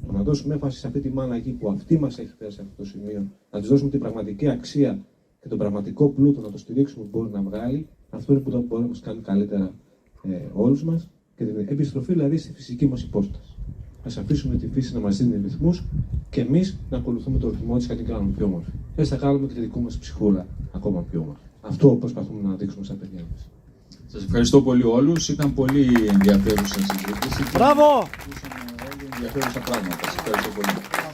Speaker 7: το να δώσουμε έμφαση σε αυτή τη μάνα γη που αυτή μας έχει φέρει σε αυτό το σημείο, να της δώσουμε την πραγματική αξία και τον πραγματικό πλούτο, να το στηρίξουμε που μπορεί να βγάλει, αυτό είναι που μπορεί να μας κάνει καλύτερα όλους μας. Και την επιστροφή δηλαδή στη φυσική μας υπόσταση. Ας αφήσουμε τη φύση να μας δίνει ρυθμούς και εμείς να ακολουθούμε το ρυθμό της και να την κάνουμε πιο όμορφη. Έτσι θα κάνουμε και τη δική μας ψυχούλα ακόμα πιο όμορφη. Αυτό προσπαθούμε να δείξουμε στα παιδιά μας.
Speaker 2: Σας ευχαριστώ πολύ όλους. Ήταν πολύ ενδιαφέρουσα συζήτηση.
Speaker 8: Μπράβο!
Speaker 2: Ακούσαμε όλοι ενδιαφέρουσα πράγματα. Σας ευχαριστώ πολύ.